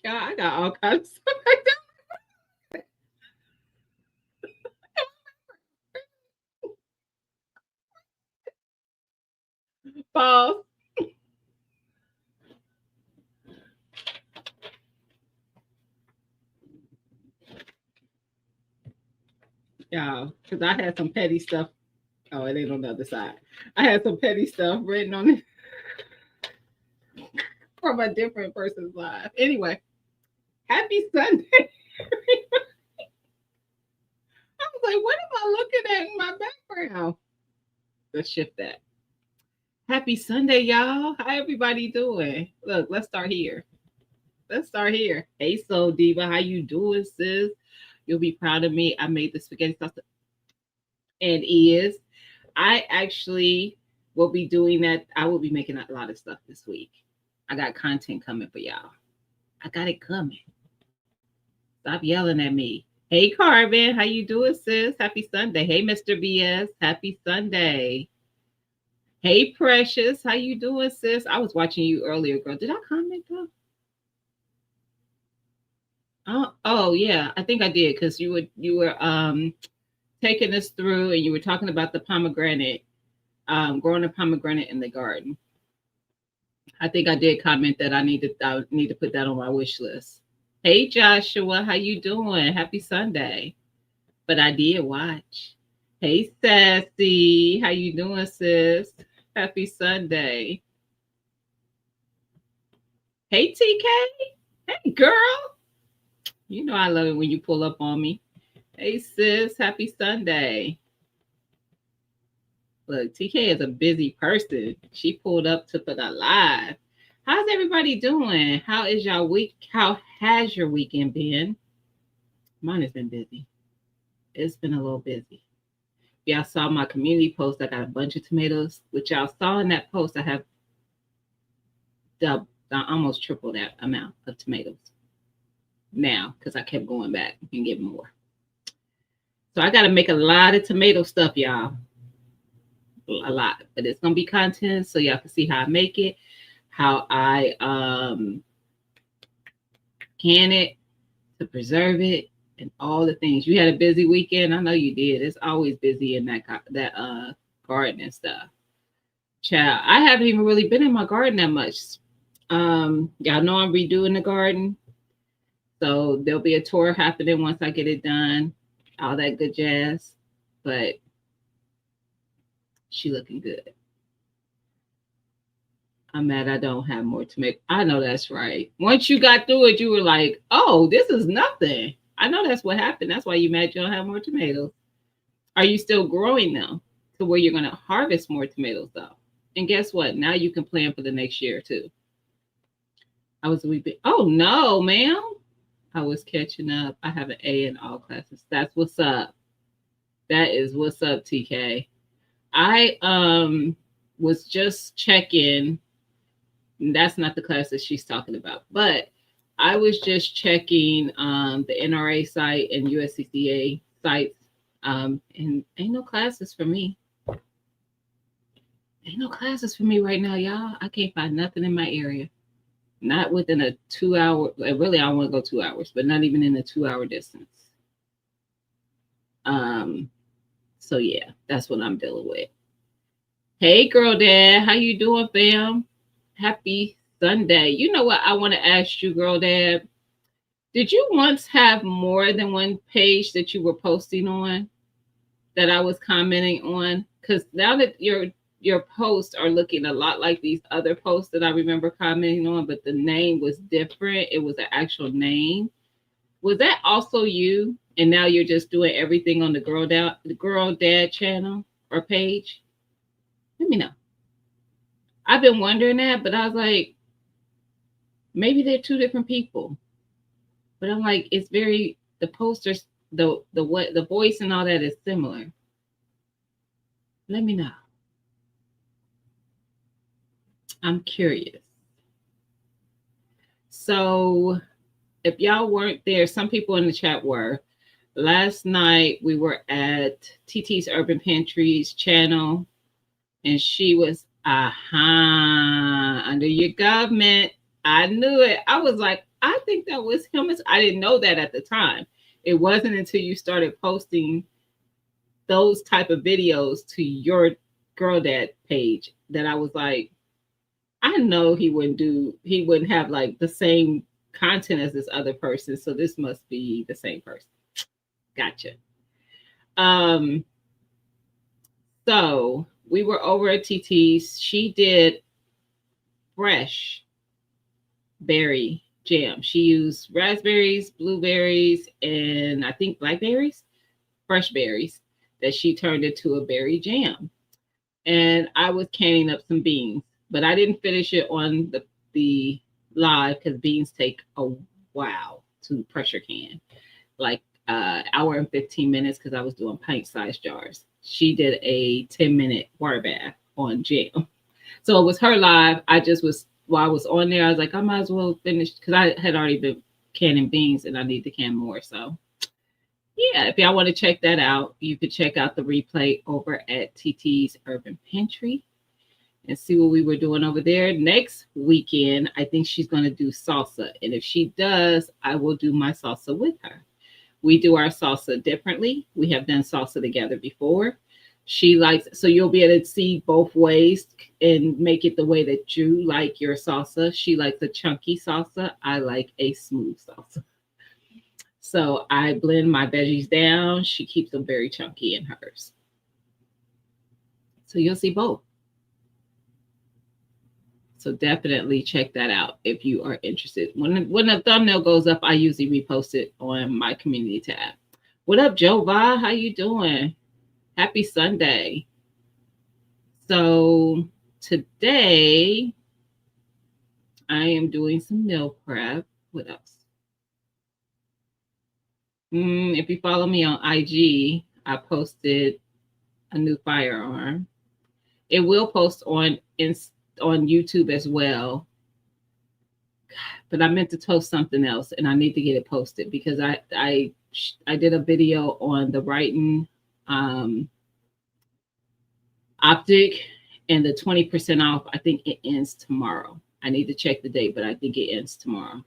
Yeah, I got all kinds of balls. Yeah, because I had some petty stuff. Oh, it ain't on the other side. I had some petty stuff written on it from a different person's life. Anyway, happy Sunday. I was like, what am I looking at in my background? Let's shift that. Happy Sunday, y'all. How everybody doing? Look, let's start here. Let's start here. Hey, Soul Diva, how you doing, sis? You'll be proud of me. I made the spaghetti sauce, and is I actually will be doing that. I will be making a lot of stuff this week. I got content coming for y'all. I got it coming. Stop yelling at me. Hey, Carvin, how you doing, sis? Happy Sunday. Hey, Mr. BS, happy Sunday. Hey, Precious, how you doing, sis? I was watching you earlier, girl. Did I comment though? Oh yeah, I think I did because you were taking us through and you were talking about the pomegranate, growing a pomegranate in the garden. I think I did comment that I need to put that on my wish list. Hey Joshua, how you doing? Happy Sunday. But I did watch. Hey Sassy, how you doing, sis? Happy Sunday. Hey TK. Hey girl. You know I love it when you pull up on me. Hey sis, happy Sunday. Look, TK is a busy person. She pulled up to put a live. How's everybody doing? How is y'all week? How has your weekend been? Mine has been busy. It's been a little busy. Y'all saw my community post. I got a bunch of tomatoes, which y'all saw in that post. I have almost triple that amount of tomatoes now because I kept going back and getting more. So I got to make a lot of tomato stuff, y'all. A lot, but it's gonna be content, so y'all can see how I make it, how I can it to preserve it, and all the things. You had a busy weekend. I know you did. It's always busy in that garden and stuff. Child, I haven't even really been in my garden that much. Y'all know I'm redoing the garden, so there'll be a tour happening once I get it done. All that good jazz, but she looking good. I'm mad I don't have more tomato. I know that's right. Once you got through it, you were like, oh, this is nothing. I know that's what happened. That's why you mad you don't have more tomatoes. Are you still growing them to where you're going to harvest more tomatoes, though? And guess what? Now you can plan for the next year, too. I was a wee bit. Oh, no, ma'am. I was catching up. I have an A in all classes. That's what's up. That is what's up, TK. I was just checking. That's not the class that she's talking about, but I was just checking the NRA site and USCCA sites, and ain't no classes for me. Ain't no classes for me right now, y'all. I can't find nothing in my area. Not within a 2 hour. Really, I want to go 2 hours, but not even in a 2 hour distance. Um, So yeah, that's what I'm dealing with. Hey girl dad, how you doing, fam? Happy Sunday. You know what I want to ask you, girl dad? Did you once have more than one page that you were posting on that I was commenting on? Because now that your posts are looking a lot like these other posts that I remember commenting on, but the name was different. It was an actual name. Was that also you? And now you're just doing everything on the girl dad channel or page? Let me know. I've been wondering that, but I was like, maybe they're two different people. But I'm like, it's very the posters, the what the voice and all that is similar. Let me know. I'm curious. So if y'all weren't there, some people in the chat were. Last night we were at TT's Urban Pantry's channel, and she was under your government. I knew it. I was like, I think that was him. I didn't know that at the time. It wasn't until you started posting those type of videos to your girl dad page that I was like, I know he wouldn't have like the same content as this other person. So this must be the same person. Gotcha. Um, so we were over at TT's. She did fresh berry jam. She used raspberries, blueberries, and I think blackberries, fresh berries that she turned into a berry jam. And I was canning up some beans, but I didn't finish it on the live because beans take a while to pressure can, like hour and 15 minutes because I was doing pint sized jars. She did a 10-minute water bath on jam. So it was her live. I just was while I was on there, I was like, I might as well finish because I had already been canning beans and I need to can more. So yeah, if y'all want to check that out, you could check out the replay over at TT's Urban Pantry and see what we were doing over there. Next weekend, I think she's going to do salsa. And if she does, I will do my salsa with her. We do our salsa differently. We have done salsa together before. She likes, so you'll be able to see both ways and make it the way that you like your salsa. She likes a chunky salsa. I like a smooth salsa. So I blend my veggies down. She keeps them very chunky in hers. So you'll see both. So definitely check that out if you are interested. When the thumbnail goes up, I usually repost it on my community tab. What up, Joe Va? How you doing? Happy Sunday. So today I am doing some meal prep. What else? If you follow me on IG, I posted a new firearm. It will post on YouTube as well. But I meant to post something else, and I need to get it posted because I did a video on the Brighton optic and the 20% off. I think it ends tomorrow. I need to check the date, but I think it ends tomorrow.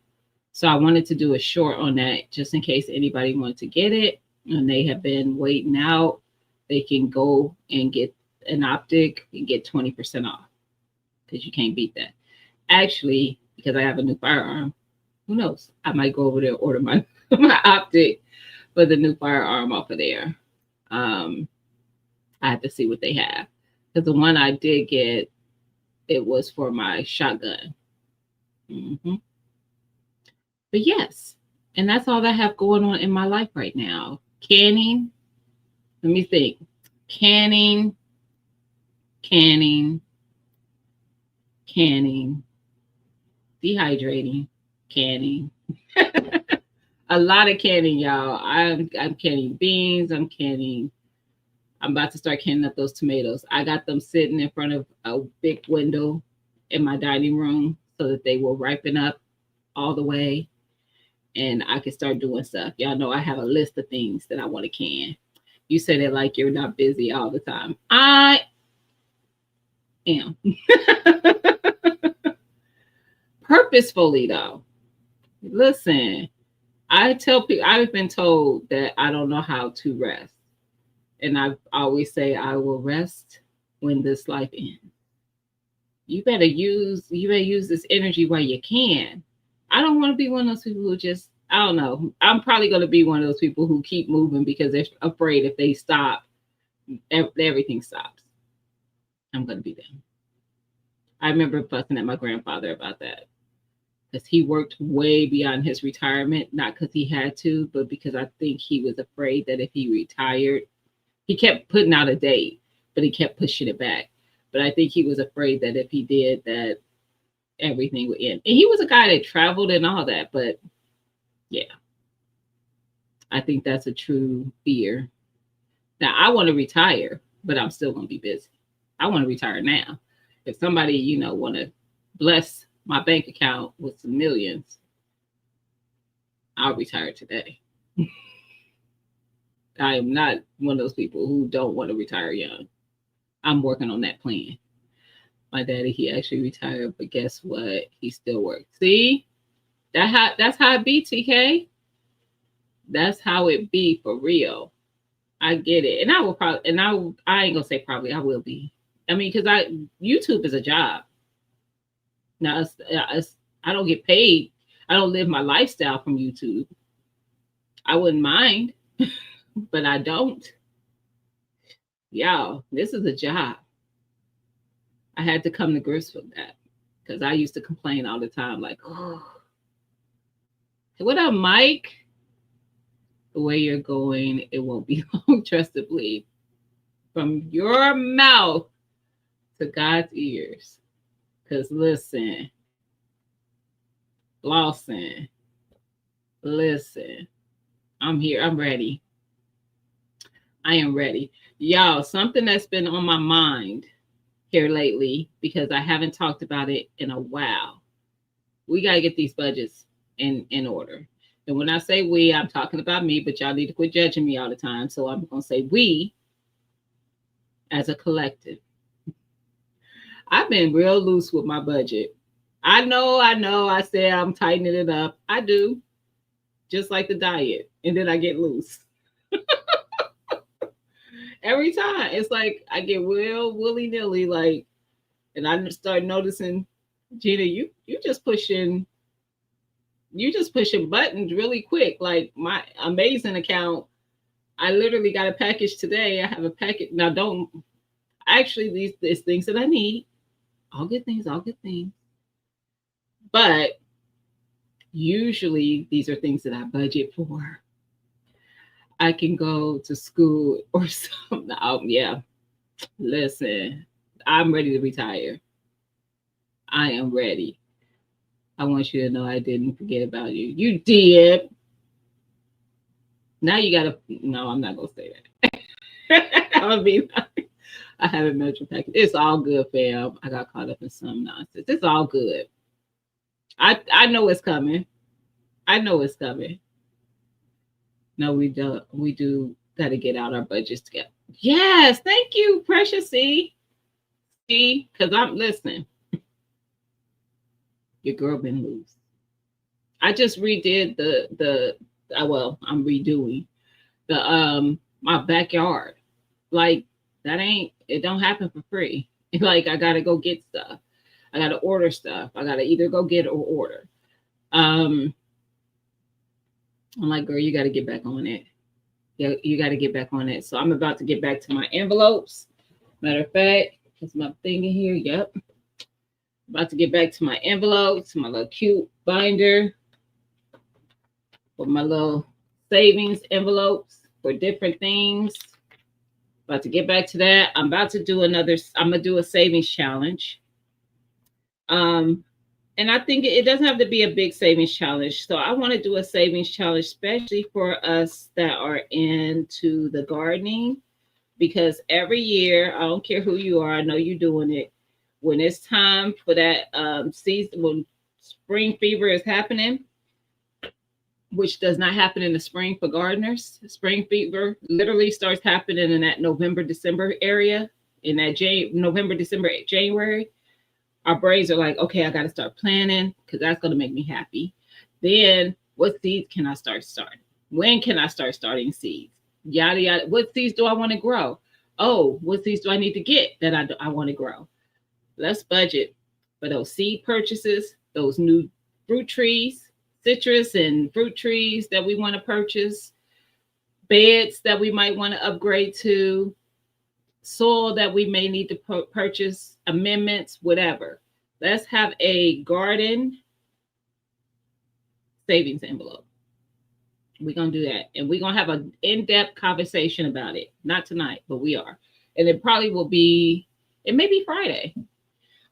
So I wanted to do a short on that just in case anybody wanted to get it and they have been waiting out. They can go and get an optic and get 20% off because you can't beat that. Actually, because I have a new firearm, who knows? I might go over there and order my optic for the new firearm off of there. I have to see what they have because the one I did get, it was for my shotgun. But yes, and that's all I have going on in my life right now. Canning. Let me think. Canning, dehydrating, canning. A lot of canning, y'all. I'm canning beans. I'm about to start canning up those tomatoes. I got them sitting in front of a big window in my dining room so that they will ripen up all the way and I can start doing stuff. Y'all know I have a list of things that I want to can. You say that like you're not busy all the time. I am. Purposefully, though. Listen, I tell people, I've been told that I don't know how to rest. And I always say, I will rest when this life ends. You better use this energy while you can. I don't want to be one of those people who just, I don't know. I'm probably going to be one of those people who keep moving because they're afraid if they stop, everything stops. I'm going to be them. I remember fussing at my grandfather about that because he worked way beyond his retirement, not because he had to, but because I think he was afraid that if he retired, he kept putting out a date, but he kept pushing it back. But I think he was afraid that if he did that, everything would end. And he was a guy that traveled and all that, but yeah, I think that's a true fear. Now I want to retire, but I'm still going to be busy. I want to retire now. If somebody, want to bless my bank account with some millions, I'll retire today. I am not one of those people who don't want to retire young. I'm working on that plan. My daddy, he actually retired, but guess what? He still works. See, that's how it be, TK. That's how it be for real. I get it, and I will probably, and I ain't gonna say probably, I will be. I mean, because YouTube is a job. Now, I don't get paid. I don't live my lifestyle from YouTube. I wouldn't mind, but I don't. Y'all, this is a job. I had to come to grips with that because I used to complain all the time, like, oh, what up, Mike? The way you're going, it won't be long, trust and believe. From your mouth to God's ears. Because listen, Lawson, listen, I'm here. I'm ready. I am ready. Y'all, something that's been on my mind here lately, because I haven't talked about it in a while. We got to get these budgets in order. And when I say we, I'm talking about me, but y'all need to quit judging me all the time. So I'm going to say we as a collective. I've been real loose with my budget. I know. I say I'm tightening it up. I do. Just like the diet. And then I get loose. Every time. It's like I get real willy-nilly, like, and I start noticing, Gina, you just pushing buttons really quick. Like my Amazon account, I literally got a package today. I have a package. Now these things that I need. All good things. But usually these are things that I budget for. I can go to school or something. Oh, yeah. Listen, I'm ready to retire. I am ready. I want you to know I didn't forget about you. You did. Now you gotta. No, I'm not gonna say that. I'm gonna be. I haven't met your package. It's all good, fam. I got caught up in some nonsense. It's all good. I know it's coming. I know it's coming. No, we don't. We do got to get out our budgets together. Yes, thank you, Precious C. Because I'm listening. Your girl been loose. I just redid I'm redoing the my backyard. Like it don't happen for free. Like I gotta go get stuff. I gotta order stuff. I gotta either go get or order. I'm like, girl, you gotta get back on it. Yeah, you gotta get back on it. So I'm about to get back to my envelopes. Matter of fact, that's my thing in here. Yep. About to get back to my envelopes, my little cute binder with my little savings envelopes for different things. About to get back to that. I'm about to do I'm gonna do a savings challenge. And I think it doesn't have to be a big savings challenge. So I want to do a savings challenge, especially for us that are into the gardening, because every year, I don't care who you are, I know you're doing it. When it's time for that season, when spring fever is happening, which does not happen in the spring for gardeners. Spring fever literally starts happening in that November, December area, in that November, December, January. Our brains are like, okay, I got to start planning because that's going to make me happy. Then what seeds can I start starting? When can I start starting seeds? Yada yada. What seeds do I want to grow? Oh, what seeds do I need to get that I want to grow? Let's budget for those seed purchases, those new fruit trees, citrus and fruit trees that we want to purchase, beds that we might want to upgrade to, soil that we may need to purchase, amendments, whatever. Let's have a garden savings envelope. We're going to do that. And we're going to have an in-depth conversation about it. Not tonight, but we are. And it probably will be, it may be Friday.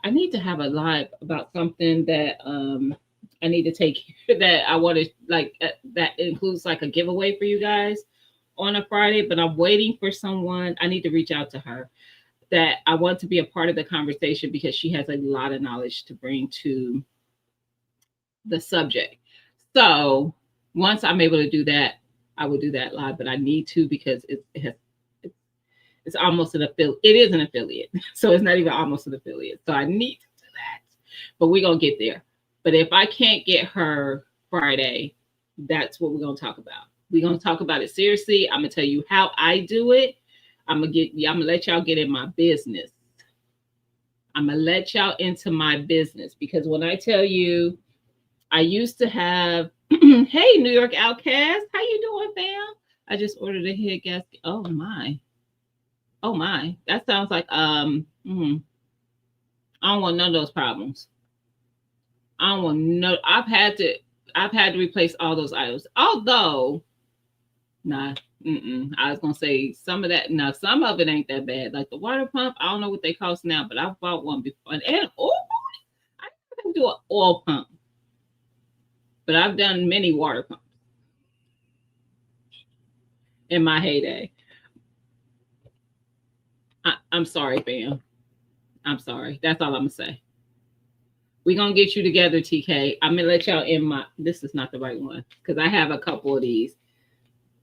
I need to have a live about something that I need to take that I want to like that includes like a giveaway for you guys on a Friday, but I'm waiting for someone. I need to reach out to her that I want to be a part of the conversation because she has a lot of knowledge to bring to the subject. So once I'm able to do that, I will do that live, but I need to because it's almost an affiliate. It is an affiliate. So it's not even almost an affiliate. So I need to do that. But we're going to get there. But if I can't get her Friday, that's what we're going to talk about. We're going to talk about it seriously. I'm going to tell you how I do it. I'm going to let y'all get in my business. I'm going to let y'all into my business because when I tell you, I used to have, hey, New York Outcast, how you doing, fam? I just ordered a head gasket. Oh my, that sounds like I don't want none of those problems. I don't want no. I've had to replace all those items. Although, nah, I was gonna say some of that. Now, some of it ain't that bad. Like the water pump, I don't know what they cost now, but I've bought one before. And oil, I can do an oil pump, but I've done many water pumps in my heyday. I'm sorry, fam. I'm sorry. That's all I'm gonna say. We're gonna get you together, TK. I'm gonna let y'all in my this is not the right one because I have a couple of these.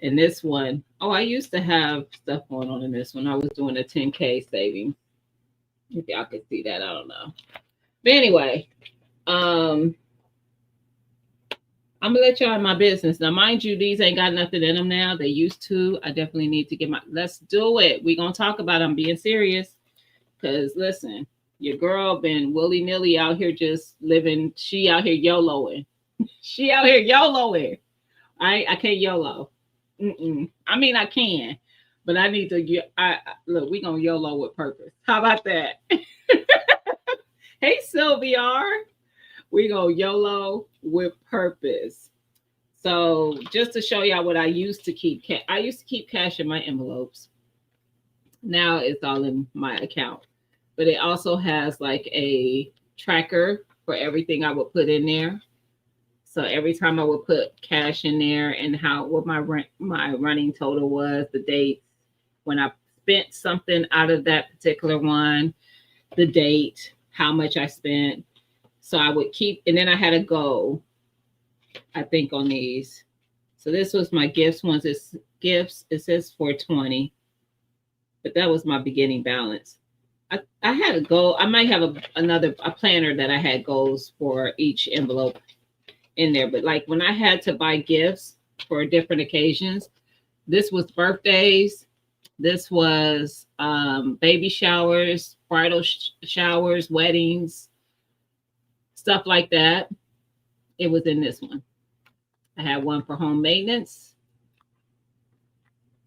And this one, oh, I used to have stuff going on in this one. I was doing a 10K saving. If y'all could see that, I don't know. But anyway, I'm gonna let y'all in my business. Now, mind you, these ain't got nothing in them now. They used to. I definitely need to get my let's do it. We're gonna talk about it. I'm being serious. Cause listen, your girl been willy-nilly out here just living. She out here YOLOing. She out here YOLOing. I can't YOLO. I mean, I can, but I need to. Look. We gonna YOLO with purpose. How about that? Hey, Sylvia. We gonna YOLO with purpose. So just to show y'all what I used to keep. I used to keep cash in my envelopes. Now it's all in my account. But it also has like a tracker for everything I would put in there. So every time I would put cash in there and what my running total was, the date when I spent something out of that particular one, the date, how much I spent. So I would keep, and then I had a goal, I think, on these. So this was my gifts ones. It's gifts. It says 420, but that was my beginning balance. I had a goal. I might have a planner that I had goals for each envelope in there. But like when I had to buy gifts for different occasions, this was birthdays. This was baby showers, bridal showers, weddings, stuff like that. It was in this one. I had one for home maintenance.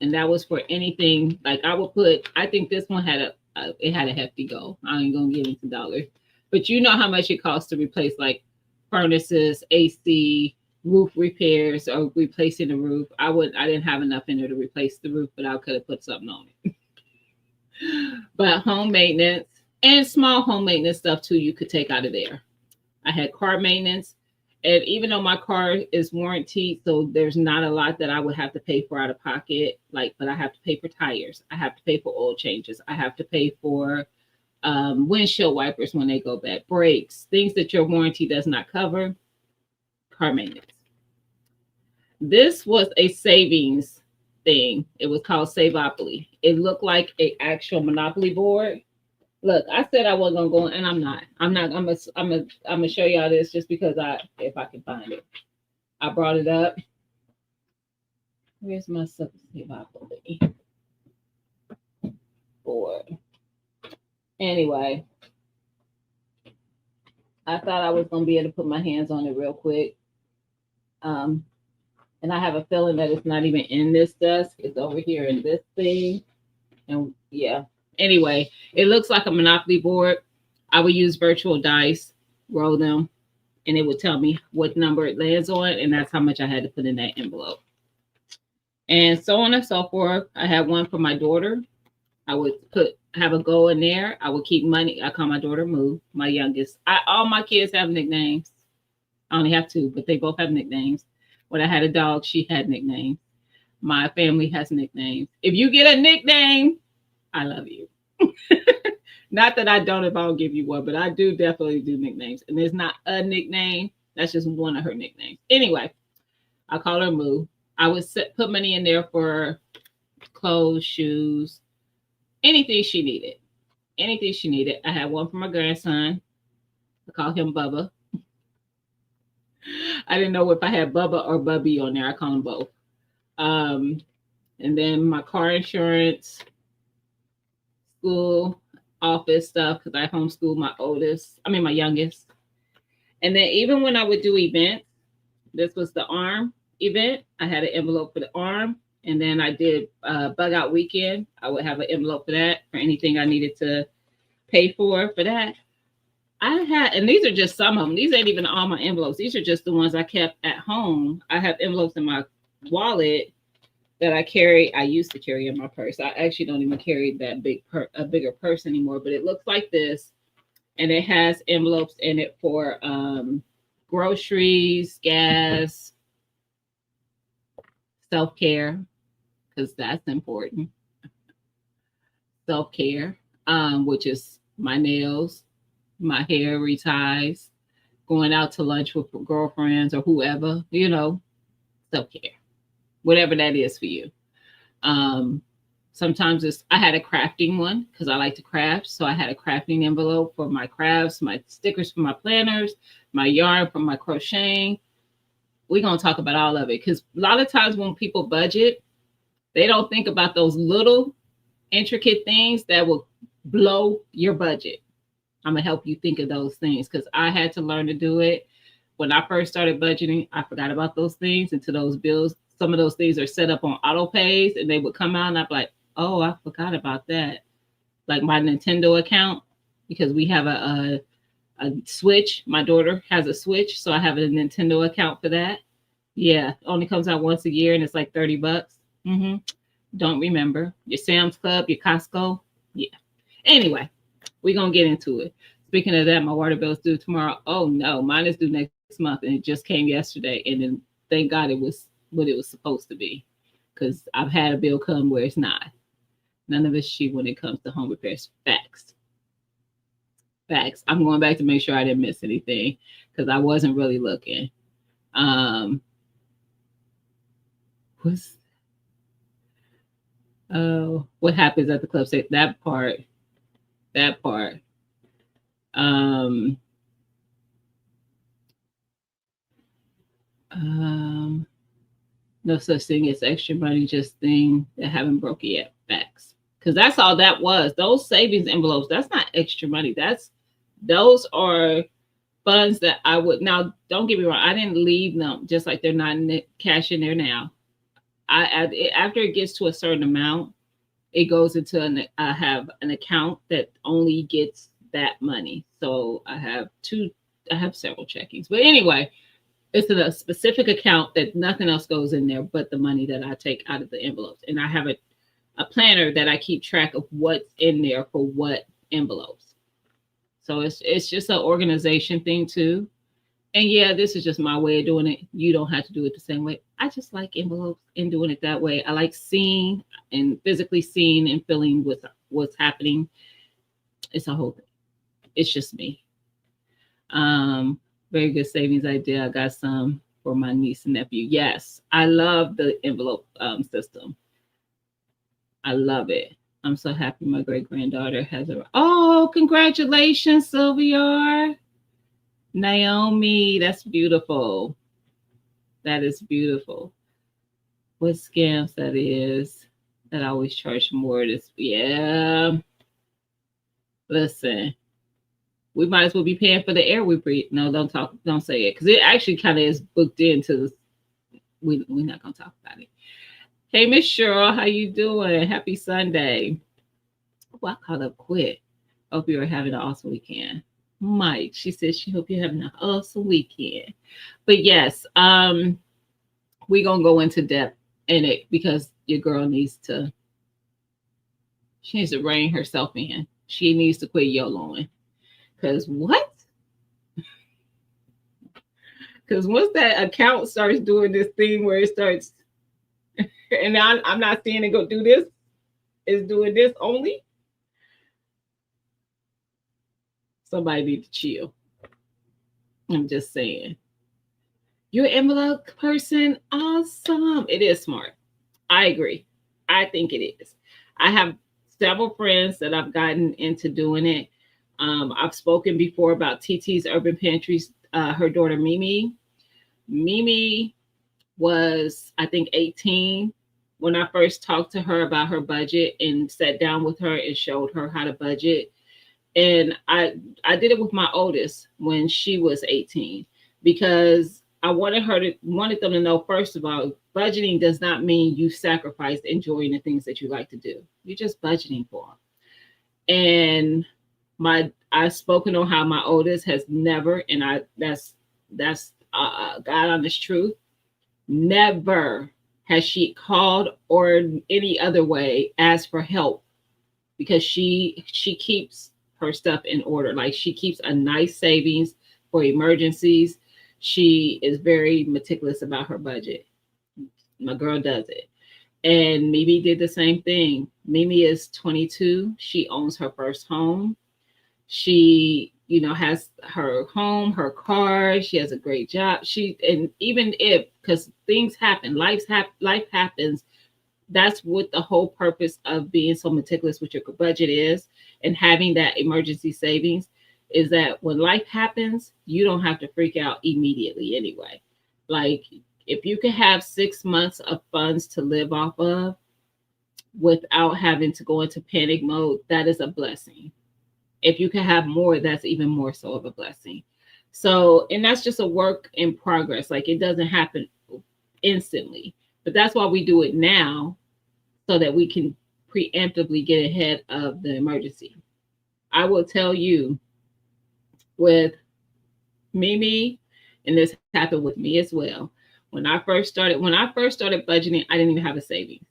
And that was for anything. Like I would put, I think this one had it had a hefty goal. I ain't gonna get into dollars, but you know how much it costs to replace like furnaces, AC, roof repairs, or replacing the roof. I didn't have enough in there to replace the roof, but I could have put something on it. But home maintenance and small home maintenance stuff too, you could take out of there. I had car maintenance. And even though my car is warranted, so there's not a lot that I would have to pay for out of pocket, but I have to pay for tires. I have to pay for oil changes. I have to pay for windshield wipers when they go bad, brakes, things that your warranty does not cover, car maintenance. This was a savings thing. It was called Savopoly. It looked like an actual Monopoly board. Look, I said I wasn't gonna go, and I'm not. I'm gonna show y'all this just because if I can find it. I brought it up. Where's my sympathy monopoly board? Anyway, I thought I was gonna be able to put my hands on it real quick. Um, and I have a feeling that it's not even in this desk. It's over here in this thing. And yeah. Anyway, it looks like a Monopoly board. I would use virtual dice, roll them, and it would tell me what number it lands on, and that's how much I had to put in that envelope. And so on and so forth. I had one for my daughter. I would have a goal in there. I would keep money. I call my daughter Moo, my youngest. All my kids have nicknames. I only have two, but they both have nicknames. When I had a dog, she had nicknames. My family has nicknames. If you get a nickname, I love you. Not that I don't if I don't give you one, but I do definitely do nicknames. And there's not a nickname. That's just one of her nicknames. Anyway, I call her Moo. I would put money in there for clothes, shoes, anything she needed. Anything she needed. I had one for my grandson. I call him Bubba. I didn't know if I had Bubba or Bubby on there. I call them both. And then my car insurance, school, office stuff, because I homeschool my youngest. And then even when I would do events, this was the arm event. I had an envelope for the arm. And then I did bug out weekend. I would have an envelope for that, for anything I needed to pay for that. And these are just some of them. These ain't even all my envelopes. These are just the ones I kept at home. I have envelopes in my wallet that I used to carry in my purse. I actually don't even carry that bigger purse anymore, but it looks like this. And it has envelopes in it for groceries, gas, self-care, because that's important. Self-care, which is my nails, my hair reties, going out to lunch with girlfriends or whoever, self-care, whatever that is for you. Sometimes I had a crafting one because I like to craft. So I had a crafting envelope for my crafts, my stickers for my planners, my yarn for my crocheting. We're going to talk about all of it because a lot of times when people budget, they don't think about those little intricate things that will blow your budget. I'm going to help you think of those things because I had to learn to do it. When I first started budgeting, I forgot about those things until those bills. Some of those things are set up on auto pays and they would come out and I'd be like, oh, I forgot about that. Like my Nintendo account, because we have a Switch. My daughter has a Switch, so I have a Nintendo account for that. Yeah, it only comes out once a year and it's like $30. Mm-hmm. Don't remember. Your Sam's Club, your Costco. Yeah. Anyway, we're going to get into it. Speaking of that, my water bill's due tomorrow. Oh, no, mine is due next month and it just came yesterday. And then thank God it was what it was supposed to be because I've had a bill come where it's not. None of it's cheap when it comes to home repairs. Facts. I'm going back to make sure I didn't miss anything because I wasn't really looking. What happens at the club? Say that part. No such thing as extra money, just thing that haven't broken yet. Facts. Because that's all that was. Those savings envelopes, that's not extra money. Those are funds that I would, now don't get me wrong, I didn't leave them just like they're not cash in there now. After it gets to a certain amount, it goes into I have an account that only gets that money. So I have several checkings. But anyway, it's in a specific account that nothing else goes in there but the money that I take out of the envelopes. And I have a planner that I keep track of what's in there for what envelopes. So it's just an organization thing too. And yeah, this is just my way of doing it. You don't have to do it the same way. I just like envelopes and doing it that way. I like seeing and physically seeing and feeling what's happening. It's a whole thing. It's just me. Very good savings idea. I got some for my niece and nephew. Yes, I love the envelope system. I love it. I'm so happy my great-granddaughter has a... Oh, congratulations, Sylvia. Naomi, that's beautiful. That is beautiful. What scams that is that I always charge more. This, yeah. Listen, we might as well be paying for the air we breathe. No, don't talk, don't say it, because it actually kind of is booked into. We're not gonna talk about it. Hey, Miss Cheryl, how you doing? Happy Sunday. Oh, I caught up quick. Hope you are having an awesome weekend. Mike, she says she hope you're having an awesome weekend. But yes, we're gonna go into depth in it because your girl needs to. She needs to rein herself in. She needs to quit YOLOing. Cause what? Because once that account starts doing this thing where it starts, and I'm not seeing it go do this, it's doing this only. Somebody need to chill. I'm just saying. You're an envelope person. Awesome. It is smart. I agree. I think it is. I have several friends that I've gotten into doing it. I've spoken before about TT's Urban Pantries. Her daughter Mimi. Mimi was, I think, 18 when I first talked to her about her budget and sat down with her and showed her how to budget. And I did it with my oldest when she was 18 because I wanted them to know, first of all, budgeting does not mean you sacrifice enjoying the things that you like to do. You're just budgeting for them. And I've spoken on how my oldest has never, and that's God honest truth, never has she called or any other way asked for help because she keeps her stuff in order. Like she keeps a nice savings for emergencies. She is very meticulous about her budget. My girl does it. And Mimi did the same thing. Mimi is 22. She owns her first home. She, has her home, her car. She has a great job. And even if, because things happen, life happens. That's what the whole purpose of being so meticulous with your budget is, and having that emergency savings is that when life happens, you don't have to freak out immediately anyway. Like if you can have 6 months of funds to live off of without having to go into panic mode, that is a blessing. If you can have more, that's even more so of a blessing. So, and that's just a work in progress. Like it doesn't happen instantly, but that's why we do it now so that we can preemptively get ahead of the emergency. I will tell you with Mimi, and this happened with me as well. When I first started budgeting, I didn't even have a savings.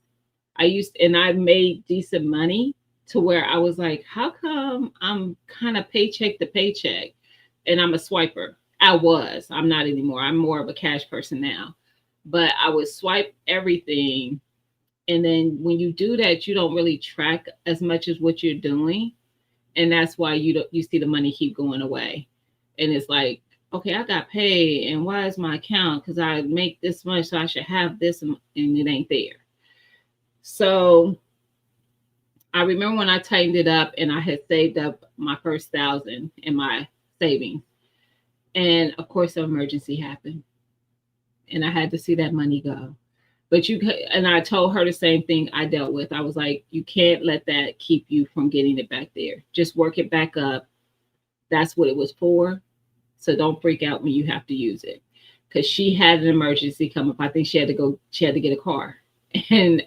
And I made decent money to where I was like, how come I'm kind of paycheck to paycheck and I'm a swiper? I'm not anymore. I'm more of a cash person now. But I would swipe everything. And then when you do that, you don't really track as much as what you're doing. And that's why you see the money keep going away. And it's like, okay, I got paid. And why is my account? Because I make this much, so I should have this, and it ain't there. So I remember when I tightened it up and I had saved up my first 1,000 in my savings. And of course, an emergency happened. And I had to see that money go. And I told her the same thing I dealt with. I was like, you can't let that keep you from getting it back there. Just work it back up. That's what it was for. So don't freak out when you have to use it. Because she had an emergency come up. I think she had to get a car. And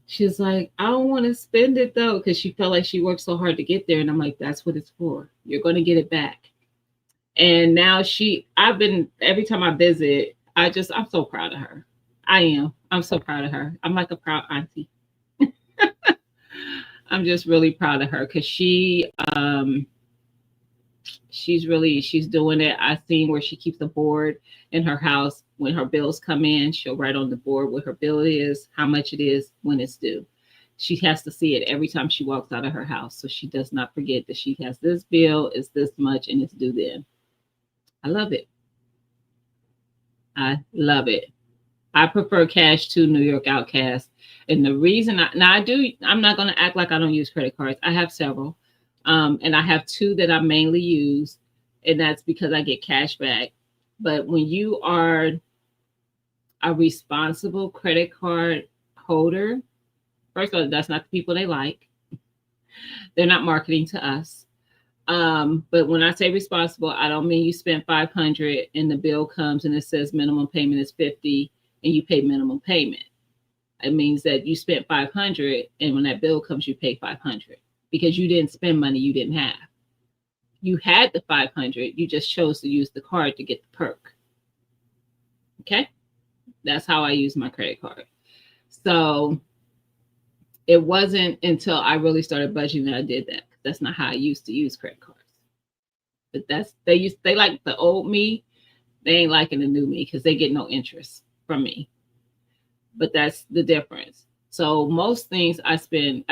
she's like, I don't want to spend it though, because she felt like she worked so hard to get there. And I'm like, that's what it's for. You're going to get it back. And now every time I visit, I'm so proud of her. I am. I'm so proud of her. I'm like a proud auntie. I'm just really proud of her because she's doing it. I've seen where she keeps a board in her house. When her bills come in, she'll write on the board what her bill is, how much it is, when it's due. She has to see it every time she walks out of her house, so she does not forget that she has this bill, is this much, and it's due then. I love it. I love it. I prefer cash to New York Outcast. And the reason I'm not going to act like I don't use credit cards. I have several. And I have two that I mainly use. And that's because I get cash back. But when you are A responsible credit card holder, first of all, that's not the people they like. They're not marketing to us. But when I say responsible, I don't mean you spent 500 and the bill comes and it says minimum payment is 50 and you pay minimum payment. It means that you spent 500 and when that bill comes, you pay 500 because you didn't spend money you didn't have. You had the 500, you just chose to use the card to get the perk. Okay? That's how I use my credit card. So it wasn't until I really started budgeting that I did that. That's not how I used to use credit cards. But they like the old me. They ain't liking the new me because they get no interest from me. But that's the difference. So most things I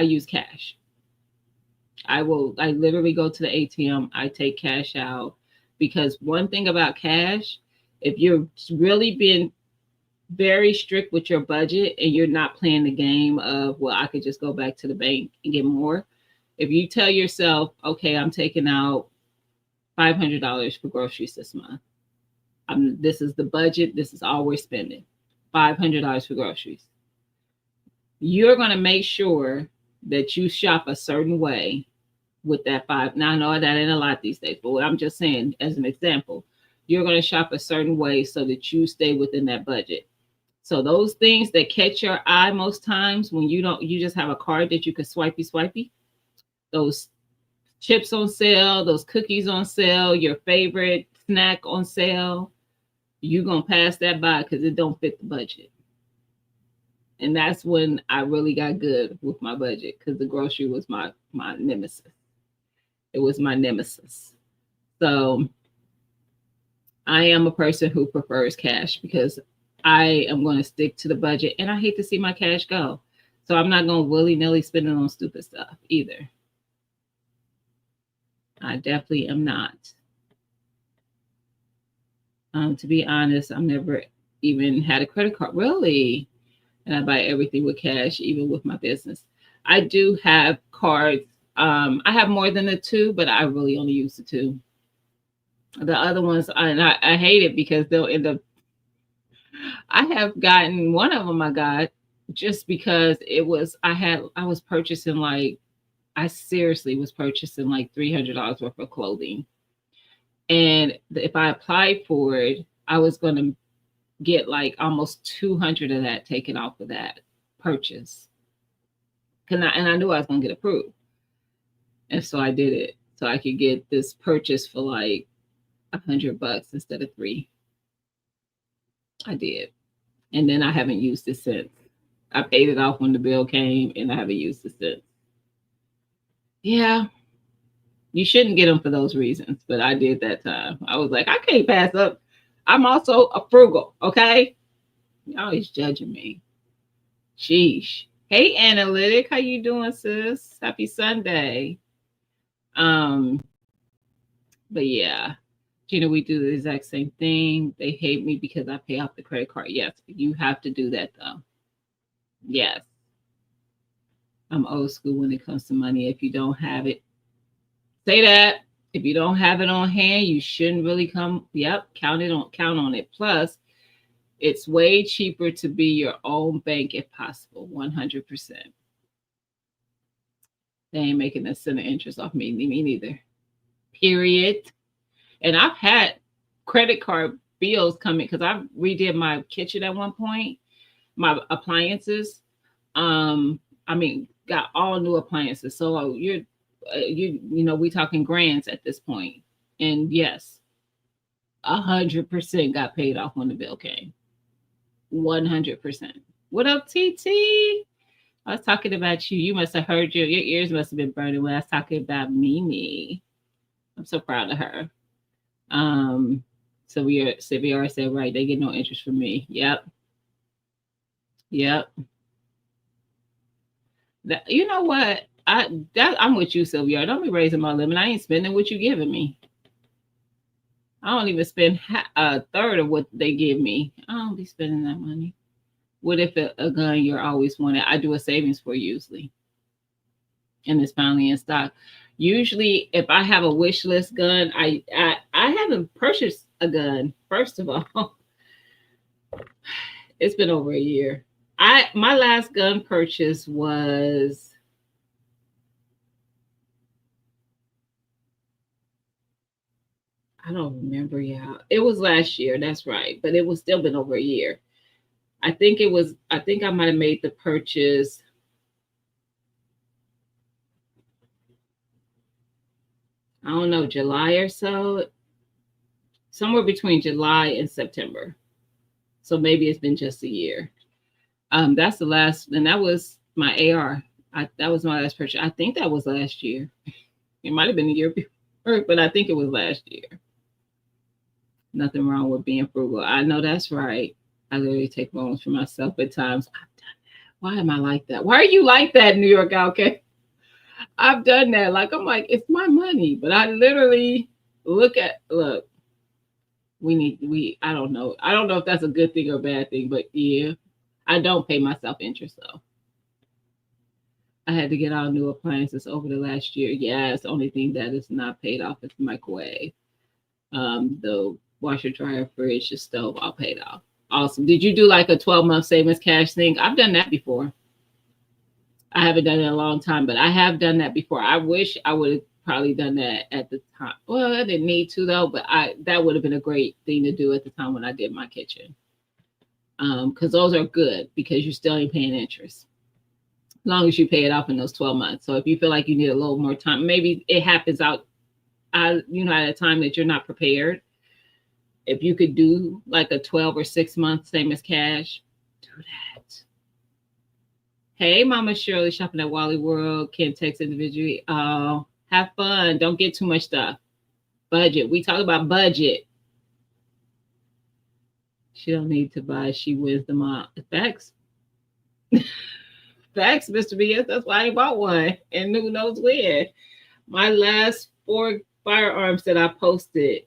use cash. I literally go to the ATM, I take cash out, because one thing about cash, if you're really being very strict with your budget and you're not playing the game of, well, I could just go back to the bank and get more. If you tell yourself, okay, I'm taking out $500 for groceries this month. This is the budget. This is all we're spending. $500 for groceries. You're going to make sure that you shop a certain way with that five. Now, I know that ain't a lot these days, but what I'm just saying as an example, you're going to shop a certain way so that you stay within that budget. So those things that catch your eye most times when you just have a card that you can swipey, those chips on sale, those cookies on sale, your favorite snack on sale, you're going to pass that by because it don't fit the budget. And that's when I really got good with my budget because the grocery was my nemesis. It was my nemesis. So I am a person who prefers cash because I am going to stick to the budget and I hate to see my cash go. So I'm not going to willy-nilly spend it on stupid stuff either. I definitely am not. To be honest, I've never even had a credit card, really. And I buy everything with cash, even with my business. I do have cards. I have more than the two, but I really only use the two. The other ones, I hate it because they'll end up. I have gotten one of them. I got just because I was purchasing I seriously was purchasing like $300 worth of clothing, and if I applied for it, I was going to get like almost 200 of that taken off of that purchase. And I knew I was going to get approved. And so I did it. So I could get this purchase for like $100 instead of $3. I did. And then I haven't used it since. I paid it off when the bill came and I haven't used it since. Yeah. You shouldn't get them for those reasons, but I did that time. I was like, I can't pass up. I'm also a frugal, okay? You're always judging me. Sheesh. Hey, Analytic, how you doing, sis? Happy Sunday. But yeah, Gina, we do the exact same thing. They hate me because I pay off the credit card. Yes, you have to do that though. Yes. I'm old school when it comes to money. If you don't have it, say that. If you don't have it on hand, you shouldn't really come. Yep, count on it. Plus, it's way cheaper to be your own bank if possible. 100%. They ain't making a cent of interest off me neither. Period. And I've had credit card bills coming because I redid my kitchen at one point, my appliances. Got all new appliances. So we talking grands at this point. And yes, 100% got paid off when the bill came. 100%. What up, TT? I was talking about you. You must have heard your ears must have been burning when I was talking about Mimi. I'm so proud of her. So CBR said, right, they get no interest from me. Yep. You know what? I'm with you, Sylvia. Don't be raising my limit. I ain't spending what you giving me. I don't even spend a third of what they give me. I don't be spending that money. What if a gun you're always wanted? I do a savings for usually, and it's finally in stock. Usually, if I have a wish list gun, I haven't purchased a gun. First of all, It's been over a year. My last gun purchase was, I don't remember. Yeah, it was last year. That's right, but it was still been over a year. I think it was. I think I might have made the purchase. I don't know, July or so, somewhere between July and September. So maybe it's been just a year. That's the last, and that was my AR. That was my last purchase. I think that was last year. It might have been a year before, but I think it was last year. Nothing wrong with being frugal. I know that's right. I literally take loans for myself at times. I've done that. Why am I like that? Why are you like that, New York Okay, I've done that. Like, I'm like, it's my money, but I literally look. I don't know. I don't know if that's a good thing or a bad thing, but yeah, I don't pay myself interest though. I had to get all new appliances over the last year. Yeah, it's the only thing that is not paid off is the microwave. The washer, dryer, fridge, the stove, all paid off. Awesome. Did you do like a 12-month savings cash thing? I've done that before. I haven't done it in a long time, but I have done that before. I wish I would have probably done that at the time. Well, I didn't need to though, but that would have been a great thing to do at the time when I did my kitchen. Because those are good because you still ain't paying interest. As long as you pay it off in those 12 months. So if you feel like you need a little more time, maybe it happens out at a time that you're not prepared. If you could do like a 12 or 6 month same as cash, do that. Hey, Mama Shirley, shopping at Wally World, can text individually. Have fun. Don't get too much stuff. Budget. We talk about budget. She don't need to buy. She wins them all. Facts. Facts, Mr. BS. That's why I bought one. And who knows when. My last 4 firearms that I posted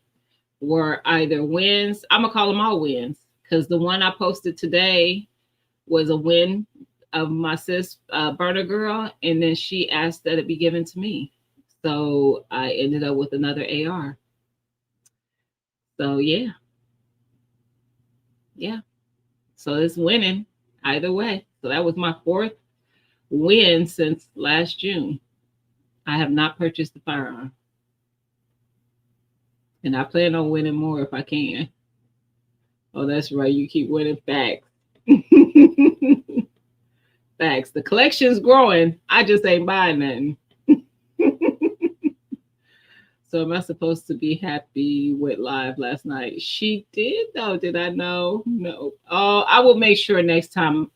were either wins. I'm going to call them all wins. Because the one I posted today was a win of my sis, Burner Girl. And then she asked that it be given to me. So I ended up with another AR. So yeah. Yeah. So it's winning either way. So that was my 4th win since last June. I have not purchased the firearm. And I plan on winning more if I can. Oh, that's right. You keep winning. Facts. Facts. The collection's growing. I just ain't buying nothing. So am I supposed to be happy with live last night? She did though. Did I know? No. Oh, I will make sure next time,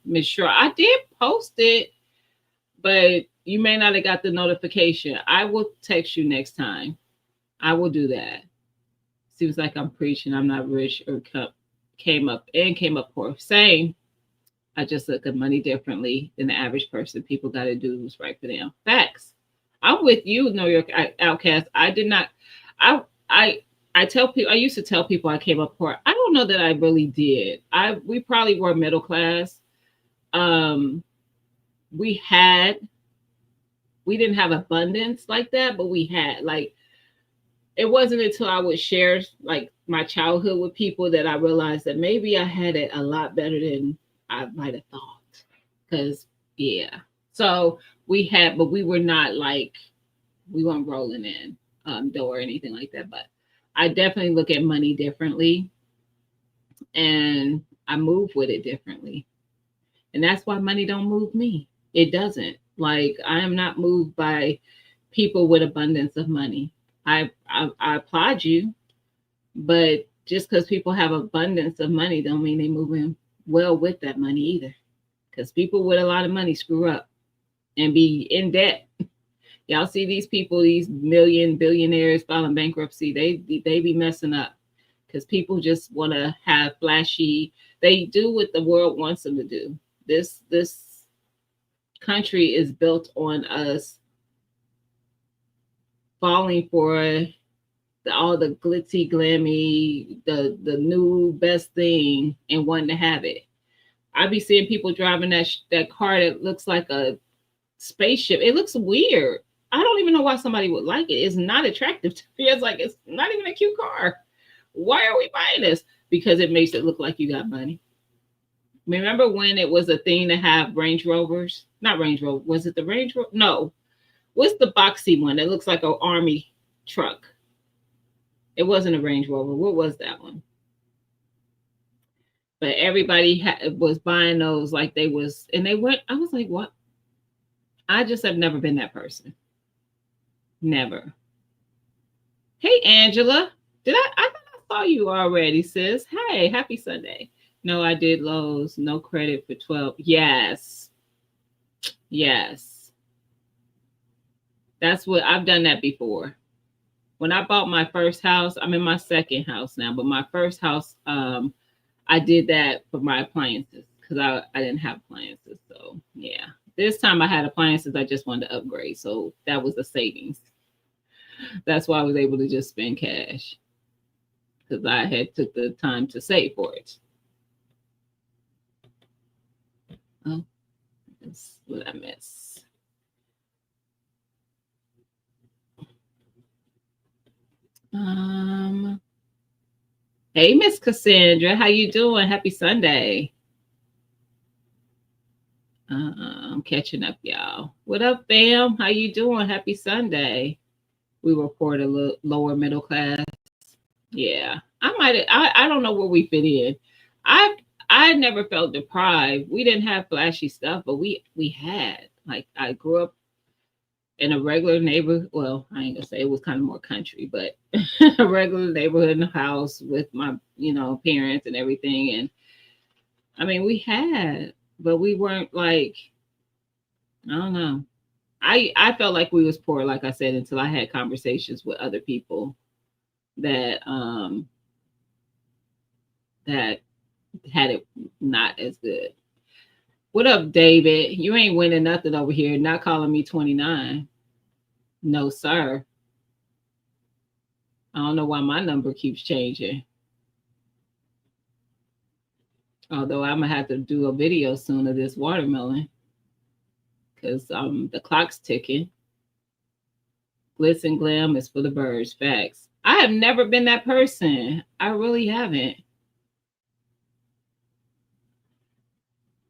Miss Sure. I did post it, but you may not have got the notification. I will text you next time. I will do that. Seems like I'm preaching. I'm not rich or came up poor. Same. I just look at money differently than the average person. People got to do what's right for them. Facts. I'm with you, New York Outcast. I did not. I tell people. I used to tell people I came up poor. I don't know that I really did. We probably were middle class. We didn't have abundance like that, but we had like. It wasn't until I would share like my childhood with people that I realized that maybe I had it a lot better than I might have thought. Because yeah, so we had, but we were not like we weren't rolling in dough or anything like that. But I definitely look at money differently, and I move with it differently, and that's why money don't move me. It doesn't. Like I am not moved by people with abundance of money. I applaud you, but just because people have abundance of money don't mean they move in well with that money either. Because people with a lot of money screw up and be in debt. Y'all see these people, these billionaires filing bankruptcy, they be messing up because people just want to have flashy. They do what the world wants them to do. This country is built on us falling for all the glitzy, glammy, the new best thing and wanting to have it. I be seeing people driving that car that looks like a spaceship. It looks weird. I don't even know why somebody would like it. It's not attractive to me. It's like it's not even a cute car. Why are we buying this? Because it makes it look like you got money. Remember when it was a thing to have Range Rovers? Not Range Rover. Was it the Range Rover? No. What's the boxy one that looks like an army truck? It wasn't a Range Rover. What was that one? But everybody was buying those like they was, and they went. I was like, what? I just have never been that person. Never. Hey, Angela. I thought I saw you already, sis. Hey, happy Sunday. No, I did Lowe's. No credit for 12. Yes. Yes. That's what I've done that before. When I bought my first house, I'm in my second house now, but my first house, I did that for my appliances because I didn't have appliances. So yeah. This time I had appliances, I just wanted to upgrade. So that was the savings. That's why I was able to just spend cash. Because I had took the time to save for it. Oh, that's what I miss. Hey, Miss Cassandra, how you doing? Happy Sunday. I'm catching up, y'all. What up, fam? How you doing? Happy Sunday. We report a little lower middle class. Yeah, I don't know where we fit in. I never felt deprived. We didn't have flashy stuff, but we had, like, I grew up in a regular neighborhood. Well, I ain't gonna say it was kind of more country, but a regular neighborhood in the house with my, parents and everything. And I mean, we had, but we weren't like, I don't know. I felt like we was poor, like I said, until I had conversations with other people that that had it not as good. What up, David? You ain't winning nothing over here. Not calling me 29. No, sir. I don't know why my number keeps changing. Although I'm gonna have to do a video soon of this watermelon because the clock's ticking. Glitz and glam is for the birds. Facts. I have never been that person. I really haven't.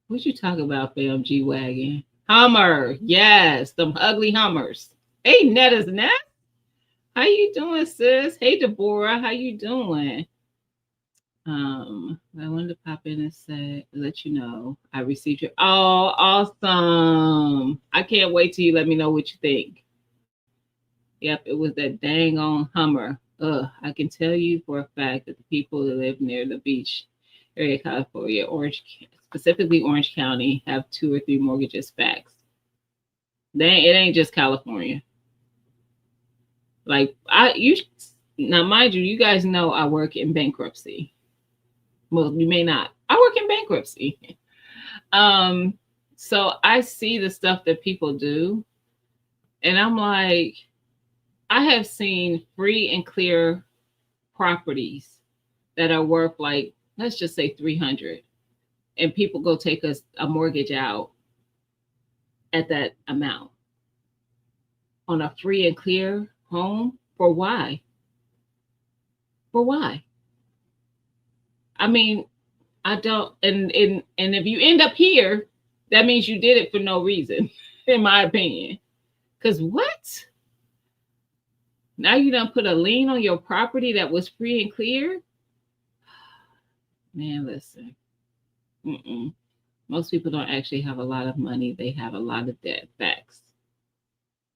What you talk about, fam? G-Wagon. Hummer. Yes, them ugly Hummers. Hey, Netta's Net. How you doing, sis? Hey, Deborah. How you doing? I wanted to pop in and let you know I received your. Oh, awesome! I can't wait till you let me know what you think. Yep, it was that dang on Hummer. I can tell you for a fact that the people that live near the beach area, California, specifically Orange County, have 2 or 3 mortgages. Facts. It ain't just California. Like now, mind you, you guys know I work in bankruptcy. Well, you may not. I work in bankruptcy. So I see the stuff that people do, and I'm like, I have seen free and clear properties that are worth, like, let's just say 300, and people go take a mortgage out at that amount on a free and clear home. For why? For why? I mean, I don't, and if you end up here, that means you did it for no reason, in my opinion. Because what? Now you done put a lien on your property that was free and clear? Man, listen. Most people don't actually have a lot of money. They have a lot of debt. Facts.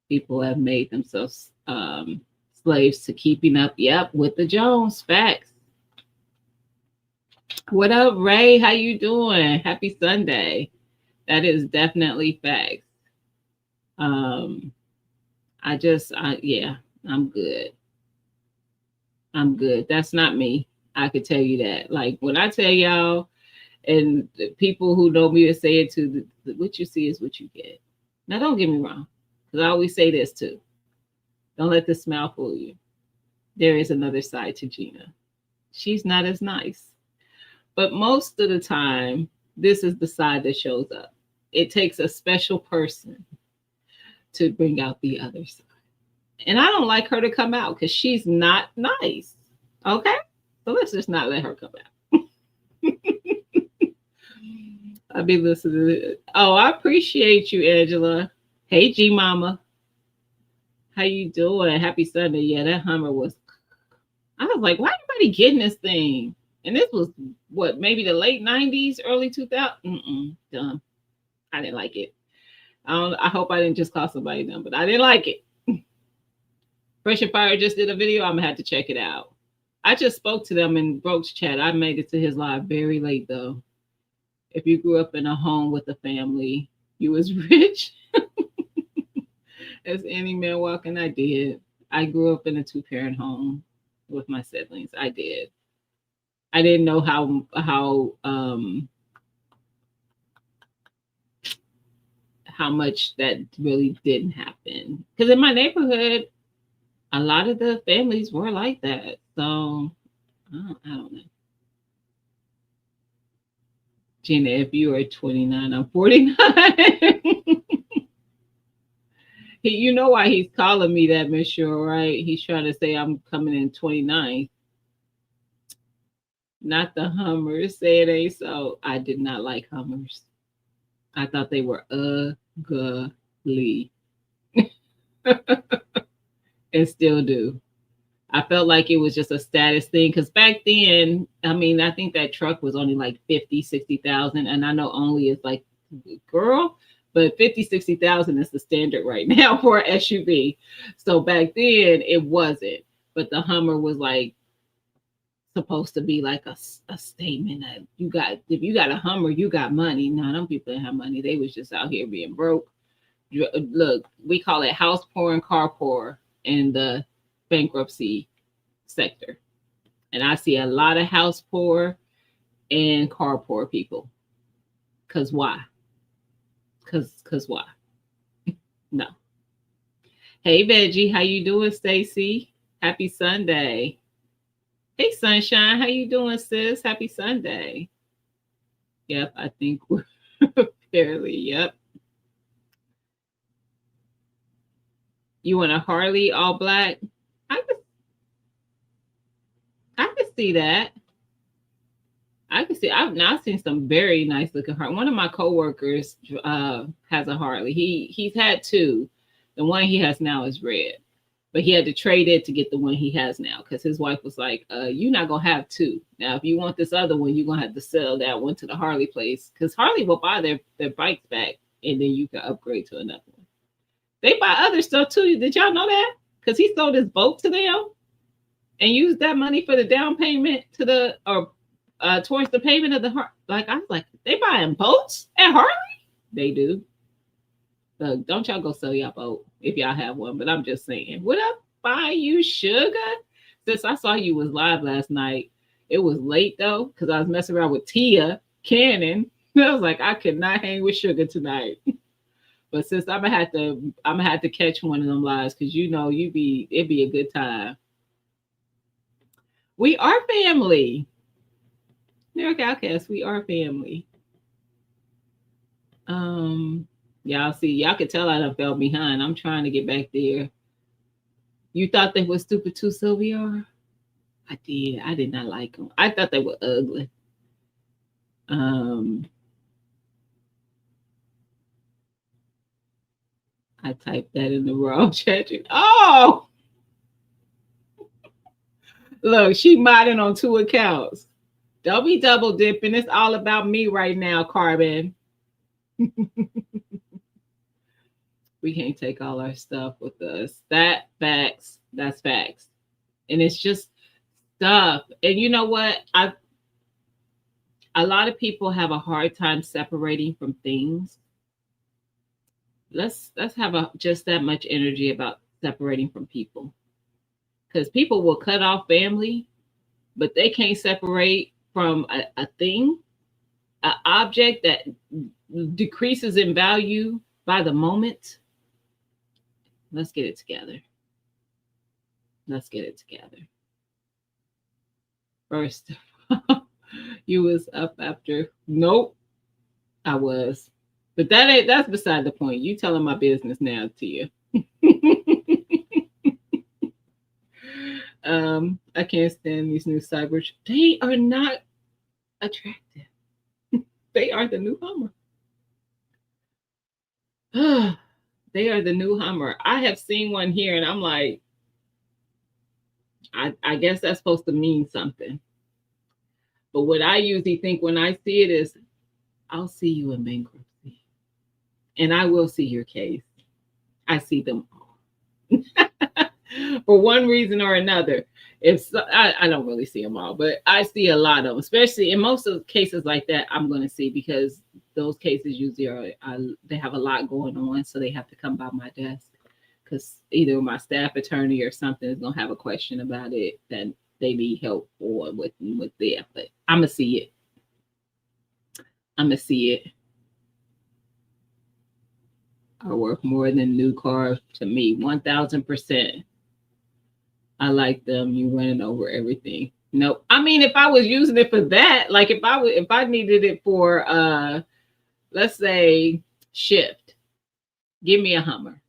People have made themselves slaves to keeping up, with the Jones. Facts. What up, Ray? How you doing? Happy Sunday. That is definitely facts. I'm good. I'm good. That's not me. I could tell you that. Like, when I tell y'all, and the people who know me to say it too, what you see is what you get. Now, don't get me wrong, because I always say this too. Don't let the smile fool you. There is another side to Gina. She's not as nice. But most of the time, this is the side that shows up. It takes a special person to bring out the other side. And I don't like her to come out because she's not nice. Okay? So let's just not let her come out. I'll be listening to it. Oh, I appreciate you, Angela. Hey, G Mama. How you doing? Happy Sunday. Yeah, that Hummer was. I was like, why everybody getting this thing? And this was what, maybe the late '90s, early 2000s. Dumb. I didn't like it. I hope I didn't just call somebody dumb, but I didn't like it. Fresh and Fire just did a video. I'm gonna have to check it out. I just spoke to them in Broke's chat. I made it to his live very late though. If you grew up in a home with a family, you was rich as any man walking. I did. I grew up in a two-parent home with my siblings. I did. I didn't know how much that really didn't happen. Because in my neighborhood, a lot of the families were like that. So I don't know. Gina, if you are 29, I'm 49. You know why he's calling me that, Miss Shore, right? He's trying to say I'm coming in 29. Not the Hummers. Say it ain't so. I did not like Hummers. I thought they were ugly. And still do. I felt like it was just a status thing because back then, I mean, I think that truck was only like 50, 60,000. And I know only it's like, girl, but 50, 60,000 is the standard right now for an SUV. So back then it wasn't. But the Hummer was like supposed to be like a statement that if you got a Hummer, you got money. No, them people didn't have money. They was just out here being broke. Look, we call it house poor and car poor in the bankruptcy sector. And I see a lot of house poor and car poor people. Cause why? Cause why? No. Hey Veggie, how you doing, Stacy? Happy Sunday. Hey Sunshine, how you doing, sis? Happy Sunday. Yep, I think we're fairly, yep. You want a Harley all black? I could see that. I can see. I've now seen some very nice looking Harley. One of my coworkers has a Harley. He's had two. The one he has now is red, but he had to trade it to get the one he has now because his wife was like, "You're not gonna have two. Now, if you want this other one, you're gonna have to sell that one to the Harley place because Harley will buy their bikes back, and then you can upgrade to another one. They buy other stuff too. Did y'all know that? Because he sold his boat to them and used that money for the down payment to the or towards the payment of the heart. Like I was like, they buying boats at Harley? They do. Look, don't y'all go sell your boat if y'all have one. But I'm just saying, what up, buy you sugar? Since I saw you was live last night, it was late though because I was messing around with Tia Cannon. I was like, I could not hang with sugar tonight. But since I'm gonna have to catch one of them lives because you know it'd be a good time. We are family. Lyric Outcast, we are family. Y'all see, y'all could tell I done fell behind. I'm trying to get back there. You thought they were stupid too, Sylvia? I did. I did not like them. I thought they were ugly. I typed that in the wrong chat. Oh, look, she modding on two accounts. Don't be double dipping. It's all about me right now, Carbon. We can't take all our stuff with us. That's facts. And it's just stuff. And you know what? A lot of people have a hard time separating from things. Let's have just that much energy about separating from people. Because people will cut off family, but they can't separate from a thing, an object that decreases in value by the moment. Let's get it together. Let's get it together. First, you was up after. Nope, I was. But that's beside the point. You telling my business now, Tia. I can't stand these new cyber. They are not attractive. They are the new Hummer. They are the new Hummer. I have seen one here and I'm like, I guess that's supposed to mean something. But what I usually think when I see it is, I'll see you in bankruptcy. And I will see your case. I see them all. For one reason or another. I don't really see them all, but I see a lot of them, especially in most of the cases like that. I'm going to see because those cases usually they have a lot going on, so they have to come by my desk because either my staff attorney or something is going to have a question about it that they need help or with them. But I'm gonna see it. I'm gonna see it. Are worth more than new car to me. 1000%. I like them. You running over everything. Nope. I mean, if I was using it for that, like if I needed it for let's say shift, give me a Hummer.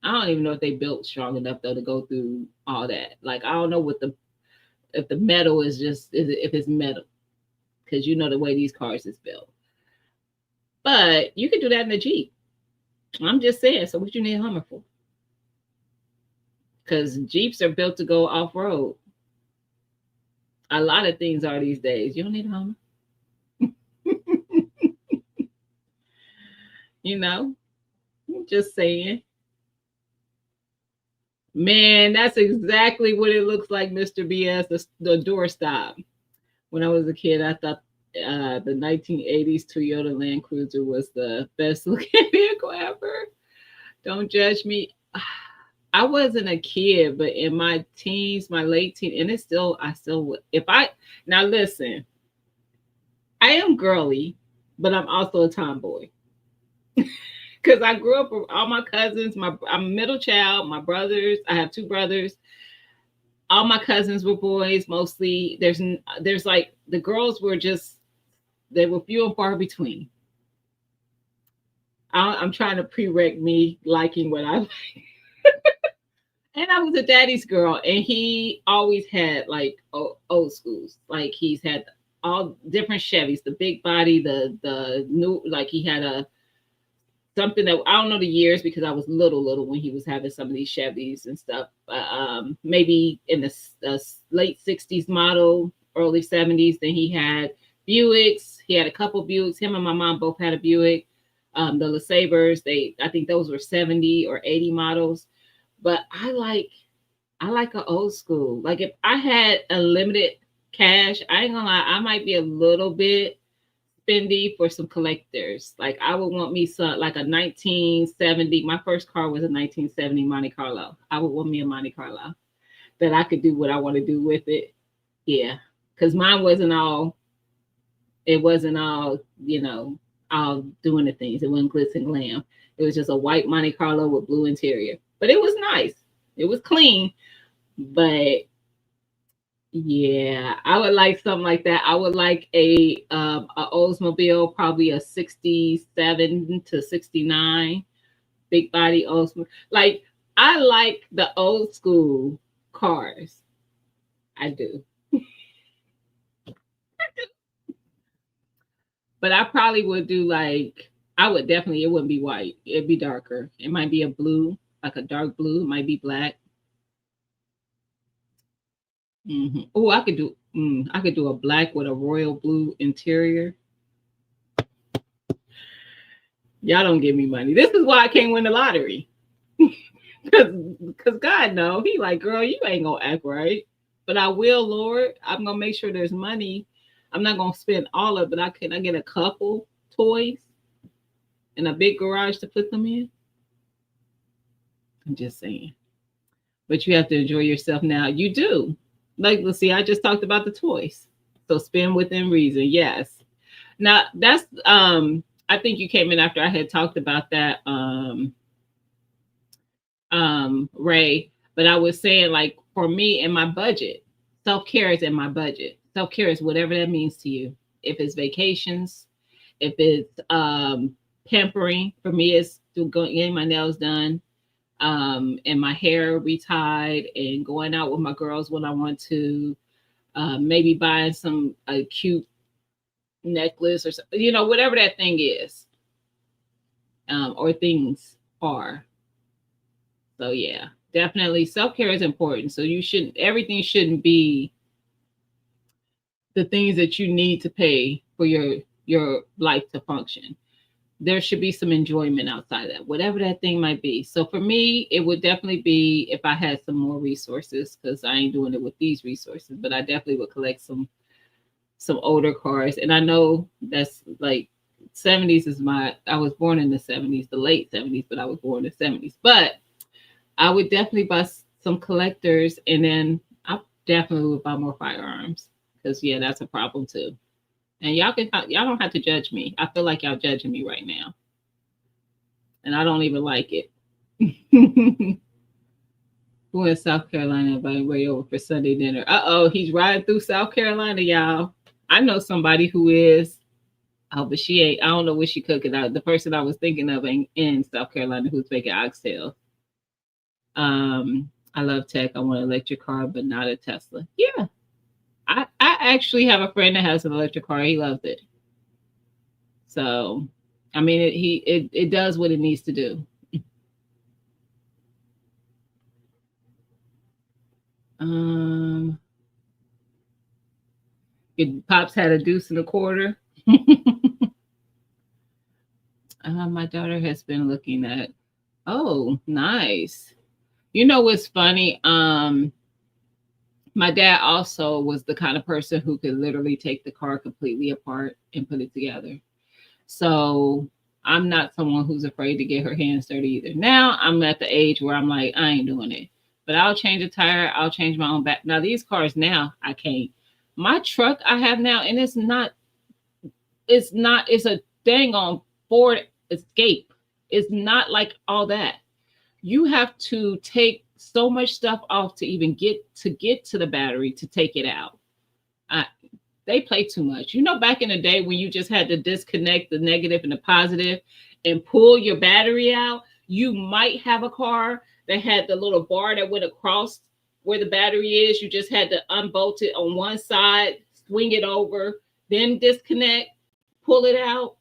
I don't even know if they built strong enough though to go through all that. Like I don't know what if the metal is just if it's metal, because you know the way these cars is built. But you can do that in a Jeep. I'm just saying. So what you need a Hummer for? Because Jeeps are built to go off road. A lot of things are these days. You don't need a Hummer. You know, just saying. Man, that's exactly what it looks like, Mr. BS. The doorstop. When I was a kid, I thought the 1980s Toyota Land Cruiser was the best looking vehicle ever. Don't judge me. I wasn't a kid, but in my teens, my late teens, and I still would. Now listen, I am girly, but I'm also a tomboy. Because I grew up with all my cousins. I'm a middle child. My brothers, I have two brothers. All my cousins were boys mostly. There's like the girls were just they were few and far between. I'm trying to prereq me liking what I like. And I was a daddy's girl, and he always had like old schools. Like he's had all different Chevys, the big body, the new. Like he had a something that I don't know the years because I was little when he was having some of these Chevys and stuff. Maybe in the late '60s model, early '70s. Then he had Buicks. He had a couple Buicks. Him and my mom both had a Buick. The LeSabres. I think those were '70 or '80 models. But I like an old school. Like if I had a limited cash, I ain't gonna lie, I might be a little bit spendy for some collectors. Like I would want me some like a 1970. My first car was a 1970 Monte Carlo. I would want me a Monte Carlo that I could do what I want to do with it. Yeah, because mine wasn't all. It wasn't all all doing the things. It wasn't glitz and glam. It was just a white Monte Carlo with blue interior. But it was nice. It was clean. But yeah, I would like something like that. I would like a Oldsmobile, probably a 67 to 69 big body Oldsmobile. Like I like the old school cars. I do. But I probably would do like I would definitely it wouldn't be white. It'd be darker. It might be a blue, like a dark blue, it might be black. Oh, I could do a black with a royal blue interior. Y'all don't give me money. This is why I can't win the lottery. Cause God know he like, girl, you ain't gonna act right. But I will, Lord. I'm gonna make sure there's money. I'm not gonna spend all of it, but I get a couple toys and a big garage to put them in. I'm just saying. But you have to enjoy yourself now. You do. Like, let's see, I just talked about the toys. So spend within reason. Yes. Now that's I think you came in after I had talked about that Ray, but I was saying like for me in my budget, self-care is in my budget. Self-care is whatever that means to you. If it's vacations, if it's pampering, for me it's getting my nails done, and my hair retied and going out with my girls when I want to, maybe buying some cute necklace or whatever that thing is, or things are. So yeah, definitely self-care is important. So everything shouldn't be the things that you need to pay for your life to function. There should be some enjoyment outside of that, whatever that thing might be. So for me, it would definitely be if I had some more resources, because I ain't doing it with these resources, but I definitely would collect some older cars. And I know that's like 70s is I was born in the 70s, the late 70s, but I was born in the 70s. But I would definitely buy some collectors, and then I definitely would buy more firearms, because yeah, that's a problem too. And y'all don't have to judge me. I feel like y'all judging me right now, and I don't even like it. Who in South Carolina invited way over for Sunday dinner? Uh-oh, he's riding through South Carolina, y'all. I know somebody who is. Oh, but she ain't. I don't know what she cooking out. The person I was thinking of in South Carolina who's making oxtail. I love tech. I want an electric car, but not a Tesla. Yeah, I actually have a friend that has an electric car. He loves it. So, I mean, it does what it needs to do. Um, Pops had a deuce and a quarter. My daughter has been looking at. Oh, nice. You know what's funny? My dad also was the kind of person who could literally take the car completely apart and put it together. So I'm not someone who's afraid to get her hands dirty either. Now I'm at the age where I'm like, I ain't doing it. But I'll change a tire, I'll change my own back. Now these cars now I can't. My truck I have now, and it's a dang on Ford Escape. It's not like all that. You have to take so much stuff off to even get to the battery to take it out. I, they play too much. Back in the day when you just had to disconnect the negative and the positive and pull your battery out, you might have a car that had the little bar that went across where the battery is. You just had to unbolt it on one side, swing it over, then disconnect, pull it out.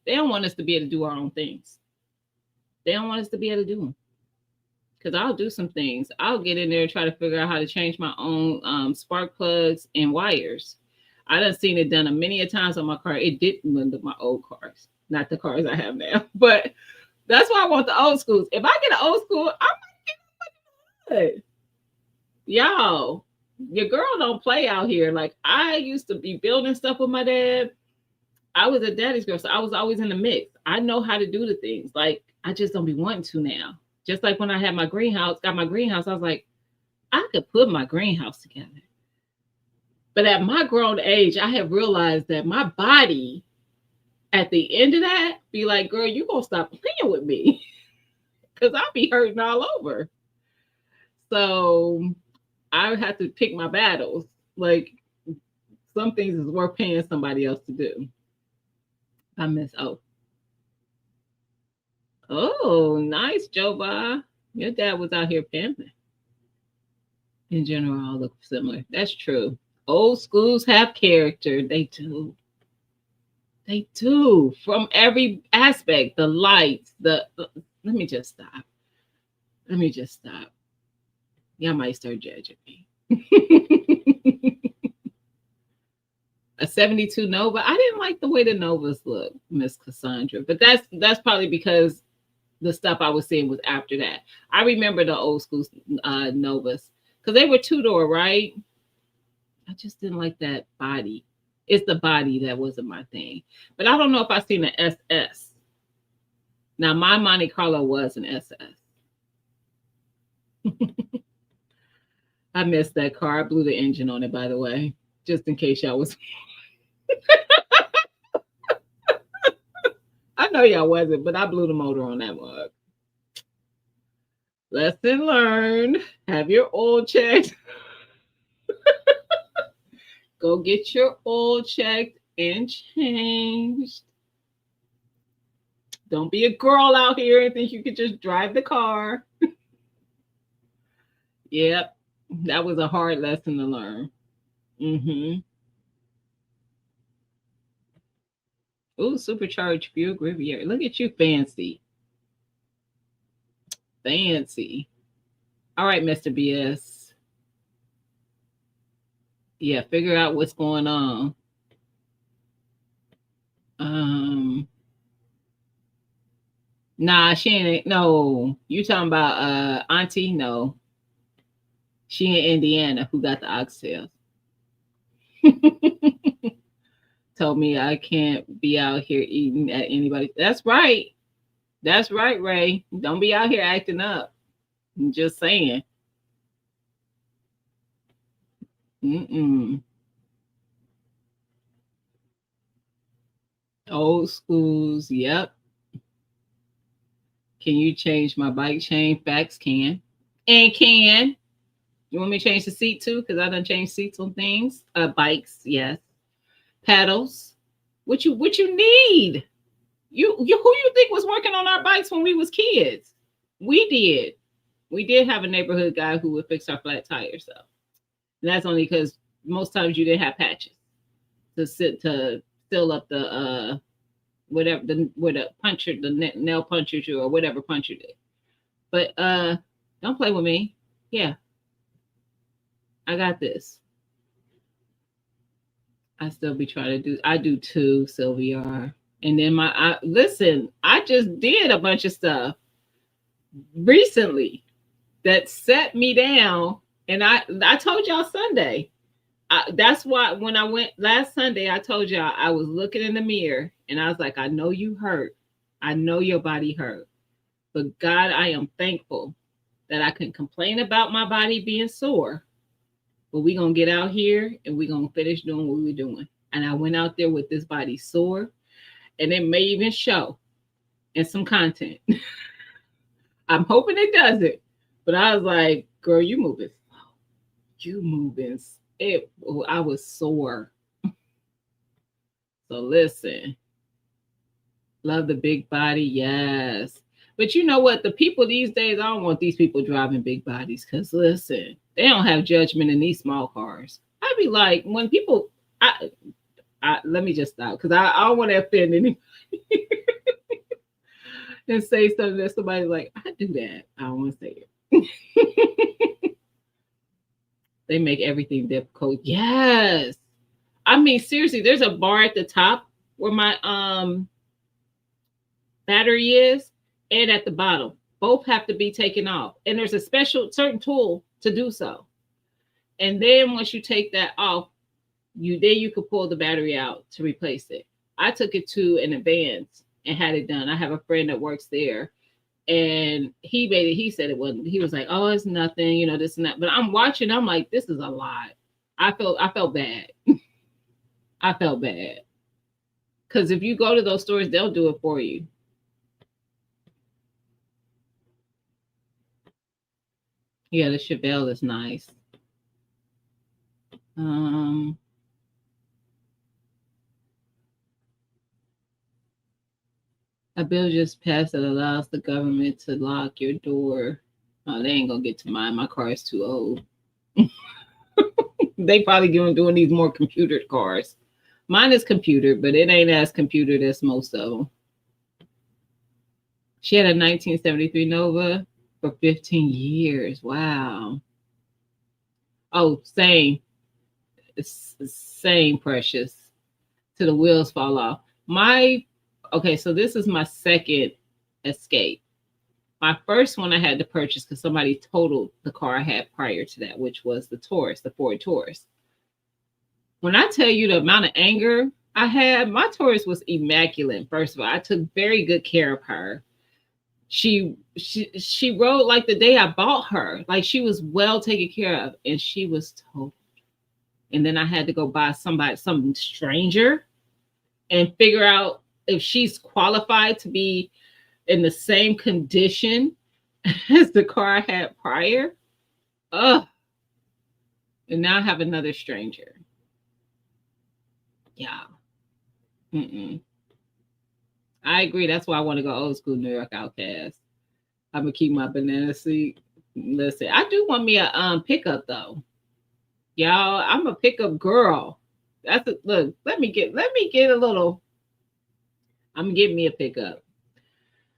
They don't want us to be able to do our own things. They don't want us to be able to do them. Because I'll do some things. I'll get in there and try to figure out how to change my own spark plugs and wires. I done seen it done a many a times on my car. It didn't with my old cars, not the cars I have now. But that's why I want the old schools. If I get an old school, I'm good. Y'all, your girl don't play out here. Like I used to be building stuff with my dad. I was a daddy's girl, so I was always in the mix. I know how to do the things. Like I just don't be wanting to now. Just like when I had got my greenhouse, I was like, I could put my greenhouse together. But at my grown age, I have realized that my body, at the end of that, be like, girl, you gonna stop playing with me. Because I'll be hurting all over. So I have to pick my battles. Like some things is worth paying somebody else to do. I miss Oh, nice, Joe Bob. Your dad was out here pimping. In general, all look similar. That's true. Old schools have character. They do. They do. From every aspect. The lights, let me just stop. Let me just stop. Y'all might start judging me. A 72 Nova. I didn't like the way the Novas look, Miss Cassandra. But that's probably because the stuff I was seeing was after that. I remember the old school Novas because they were two-door, right? I just didn't like that body. It's the body that wasn't my thing. But I don't know if I've seen an SS. Now, my Monte Carlo was an SS. I missed that car. I blew the engine on it, by the way, just in case y'all was. I know y'all wasn't, but I blew the motor on that mug. Lesson learned. Have your oil checked. Go get your oil checked and changed. Don't be a girl out here and think you could just drive the car. Yep, that was a hard lesson to learn. Mm-hmm. Ooh, supercharged Buick Riviera. Look at you, fancy. Fancy. All right, Mr. BS. Yeah, figure out what's going on. Um, nah, she ain't. No, you talking about Auntie? No, she in Indiana. Who got the oxtails? Told me I can't be out here eating at anybody. That's right. That's right, Ray. Don't be out here acting up. I'm just saying. Mm-mm. Old schools. Yep. Can you change my bike chain? Facts can. And can. You want me to change the seat too? Because I done changed seats on things. Bikes, yes. Pedals. What you need? You who you think was working on our bikes when we was kids? We did. We did have a neighborhood guy who would fix our flat tires though. And that's only because most times you didn't have patches to fill up the whatever the puncher, the nail puncher or whatever puncher did. But don't play with me. Yeah, I got this. I still be trying to do. I do too, Sylvia. And then listen. I just did a bunch of stuff recently that set me down, and I told y'all Sunday. That's why when I went last Sunday, I told y'all I was looking in the mirror and I was like, I know you hurt. I know your body hurt. But God, I am thankful that I can complain about my body being sore. But we're going to get out here and we're going to finish doing what we're doing. And I went out there with this body sore, and it may even show in some content. I'm hoping it doesn't. But I was like, girl, you moving slow. You moving slow. I was sore. So listen, love the big body, yes. But you know what? The people these days, I don't want these people driving big bodies because listen, they don't have judgment in these small cars. I'd be like, when people, let me just stop because I don't want to offend anybody and say something that somebody's like, I do that. I don't want to say it. They make everything difficult. Yes. I mean, seriously, there's a bar at the top where my battery is, and at the bottom. Both have to be taken off. And there's a certain tool to do so. And then once you take that off, you could pull the battery out to replace it. I took it to an Advance and had it done. I have a friend that works there. And he said it wasn't. He was like, oh, it's nothing, this and that. But I'm watching, I'm like, this is a lot. I felt bad. I felt bad. Because if you go to those stores, they'll do it for you. Yeah, the Chevelle is nice. A bill just passed that allows the government to lock your door. Oh, they ain't gonna get to mine. My car is too old. They probably doing these more computered cars. Mine is computer, but it ain't as computered as most of them. She had a 1973 Nova for 15 years. Wow. Oh, same, Precious. Till the wheels fall off. Okay, so this is my second Escape. My first one I had to purchase because somebody totaled the car I had prior to that, which was the Taurus, the Ford Taurus. When I tell you the amount of anger I had, my Taurus was immaculate. First of all, I took very good care of her. She rode like the day I bought her. Like she was well taken care of, and she was totaled. And then I had to go buy some stranger, and figure out if she's qualified to be in the same condition as the car I had prior. Ugh. And now I have another stranger. Yeah. Mm-mm. I agree. That's why I want to go old school New York Outcast. I'm gonna keep my banana seat. Listen, I do want me a pickup though. Y'all, I'm a pickup girl. Look. Let me get a little. I'm getting me a pickup.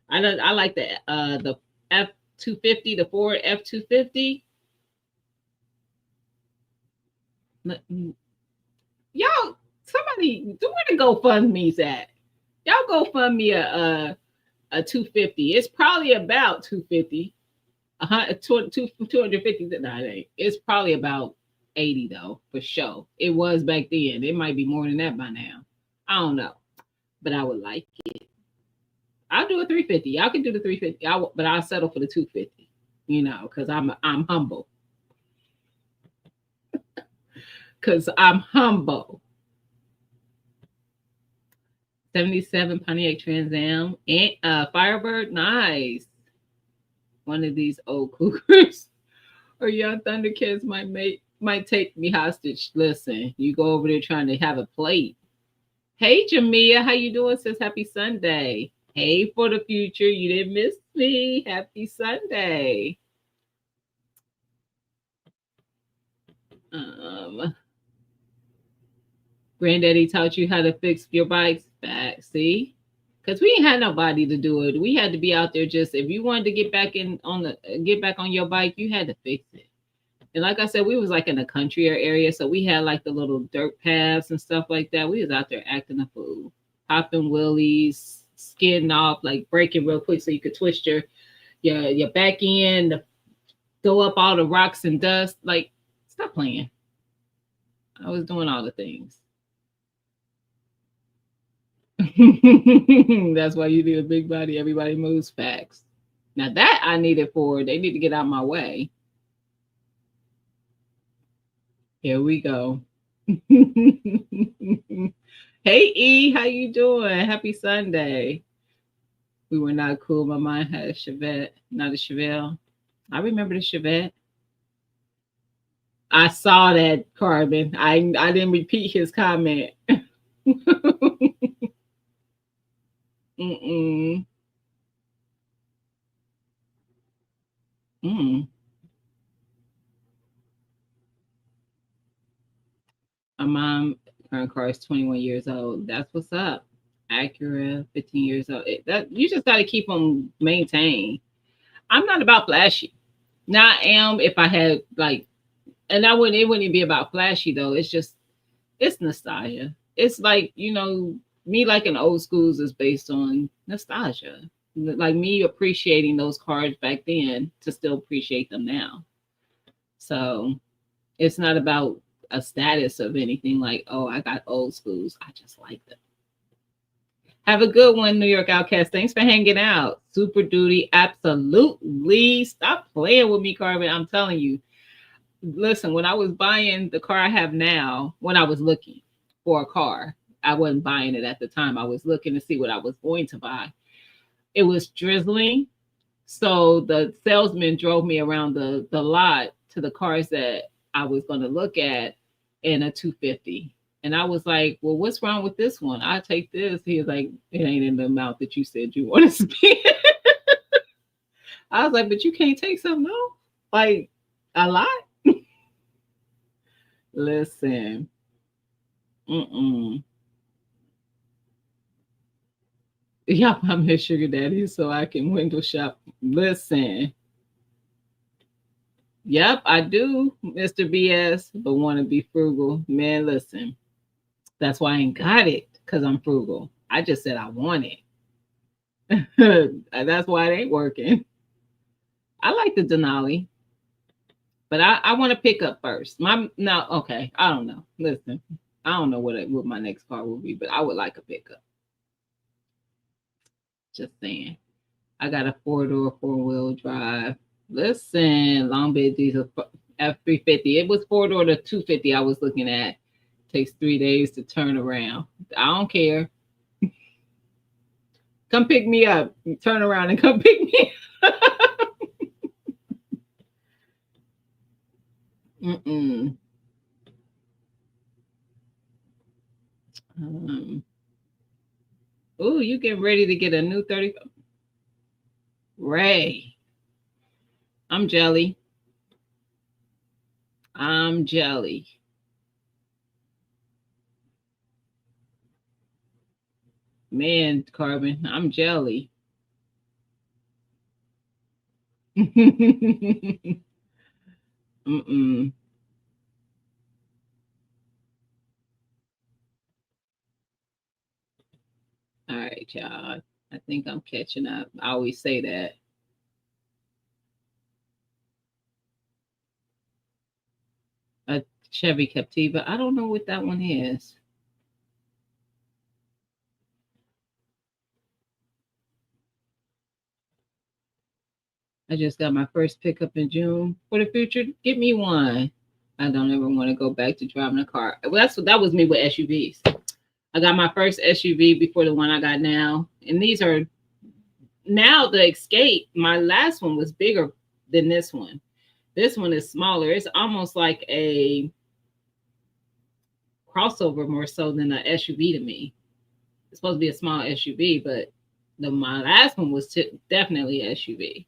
I like the F-250, the Ford F-250. Y'all, somebody, do where the GoFundMe's at. Y'all go fund me a 250. It's probably about 250. 250. No, it ain't. It's probably about 80 though, for sure. It was back then. It might be more than that by now. I don't know, but I would like it. I'll do a 350. Y'all can do the 350. But I'll settle for the 250. Because I'm humble. Because I'm humble. 77 Pontiac Trans Am and Firebird, nice. One of these old cougars or young Thundercats might take me hostage. Listen, you go over there trying to have a plate. Hey Jamia, how you doing? Says happy Sunday. Hey, for the future, you didn't miss me. Happy Sunday. Granddaddy taught you how to fix your bikes back. See, because we ain't had nobody to do it. We had to be out there. Just if you wanted to get back on your bike, you had to fix it. And like I said, we was like in a country area, so we had like the little dirt paths and stuff like that. We was out there acting a fool, popping wheelies, skidding off, like braking real quick so you could twist your back end, throw up all the rocks and dust. Like, stop playing. I was doing all the things. That's why you need a big body. Everybody moves facts. Now that I need it for, they need to get out my way. Here we go. Hey E, how you doing? Happy Sunday. We were not cool. My mind had a Chevette, not a Chevelle. I remember the Chevette. I saw that, Carbon. I didn't repeat his comment. Mm-mm. Mm. My mom, current car is 21 years old. That's what's up. Acura, 15 years old. That you just got to keep them maintained. I'm not about flashy. Now I am if I had like, and I wouldn't. It wouldn't be about flashy though. It's just it's nostalgia. It's like me liking old schools is based on nostalgia. Like me appreciating those cars back then to still appreciate them now. So it's not about a status of anything like, oh, I got old schools. I just like them. Have a good one, New York Outcast. Thanks for hanging out. Super Duty, absolutely. Stop playing with me, Carmen. I'm telling you. Listen, when I was buying the car I have now, when I was looking for a car, I wasn't buying it at the time. I was looking to see what I was going to buy. It was drizzling. So the salesman drove me around the lot to the cars that I was going to look at in a 250. And I was like, well, what's wrong with this one? I take this. He was like, it ain't in the amount that you said you want to spend. I was like, but you can't take something else? Like a lot? Listen. Mm-mm. Yeah, I'm his sugar daddy so I can window shop. Listen. Yep, I do, Mr. BS, but want to be frugal. Man, listen. That's why I ain't got it, because I'm frugal. I just said I want it. That's why it ain't working. I like the Denali, but I want to pick up first. Okay, I don't know. Listen, I don't know what my next car will be, but I would like a pickup. Just saying. I got a 4-door, 4-wheel drive. Listen, long bed diesel F350. It was 4-door to 250 I was looking at. Takes 3 days to turn around. I don't care. Come pick me up. Turn around and come pick me up. Mm-mm. Oh, you getting ready to get a new 30? Ray. I'm jelly. I'm jelly. Man, Carbon, I'm jelly. Mm-mm. All right, y'all. I think I'm catching up. I always say that. A Chevy Captiva. I don't know what that one is. I just got my first pickup in June. For the future, get me one. I don't ever want to go back to driving a car. Well, that was me with SUVs. I got my first SUV before the one I got now, and these are now the Escape. My last one was bigger than this one. This one is smaller. It's almost like a crossover more so than an SUV to me. It's supposed to be a small SUV, but my last one was definitely SUV.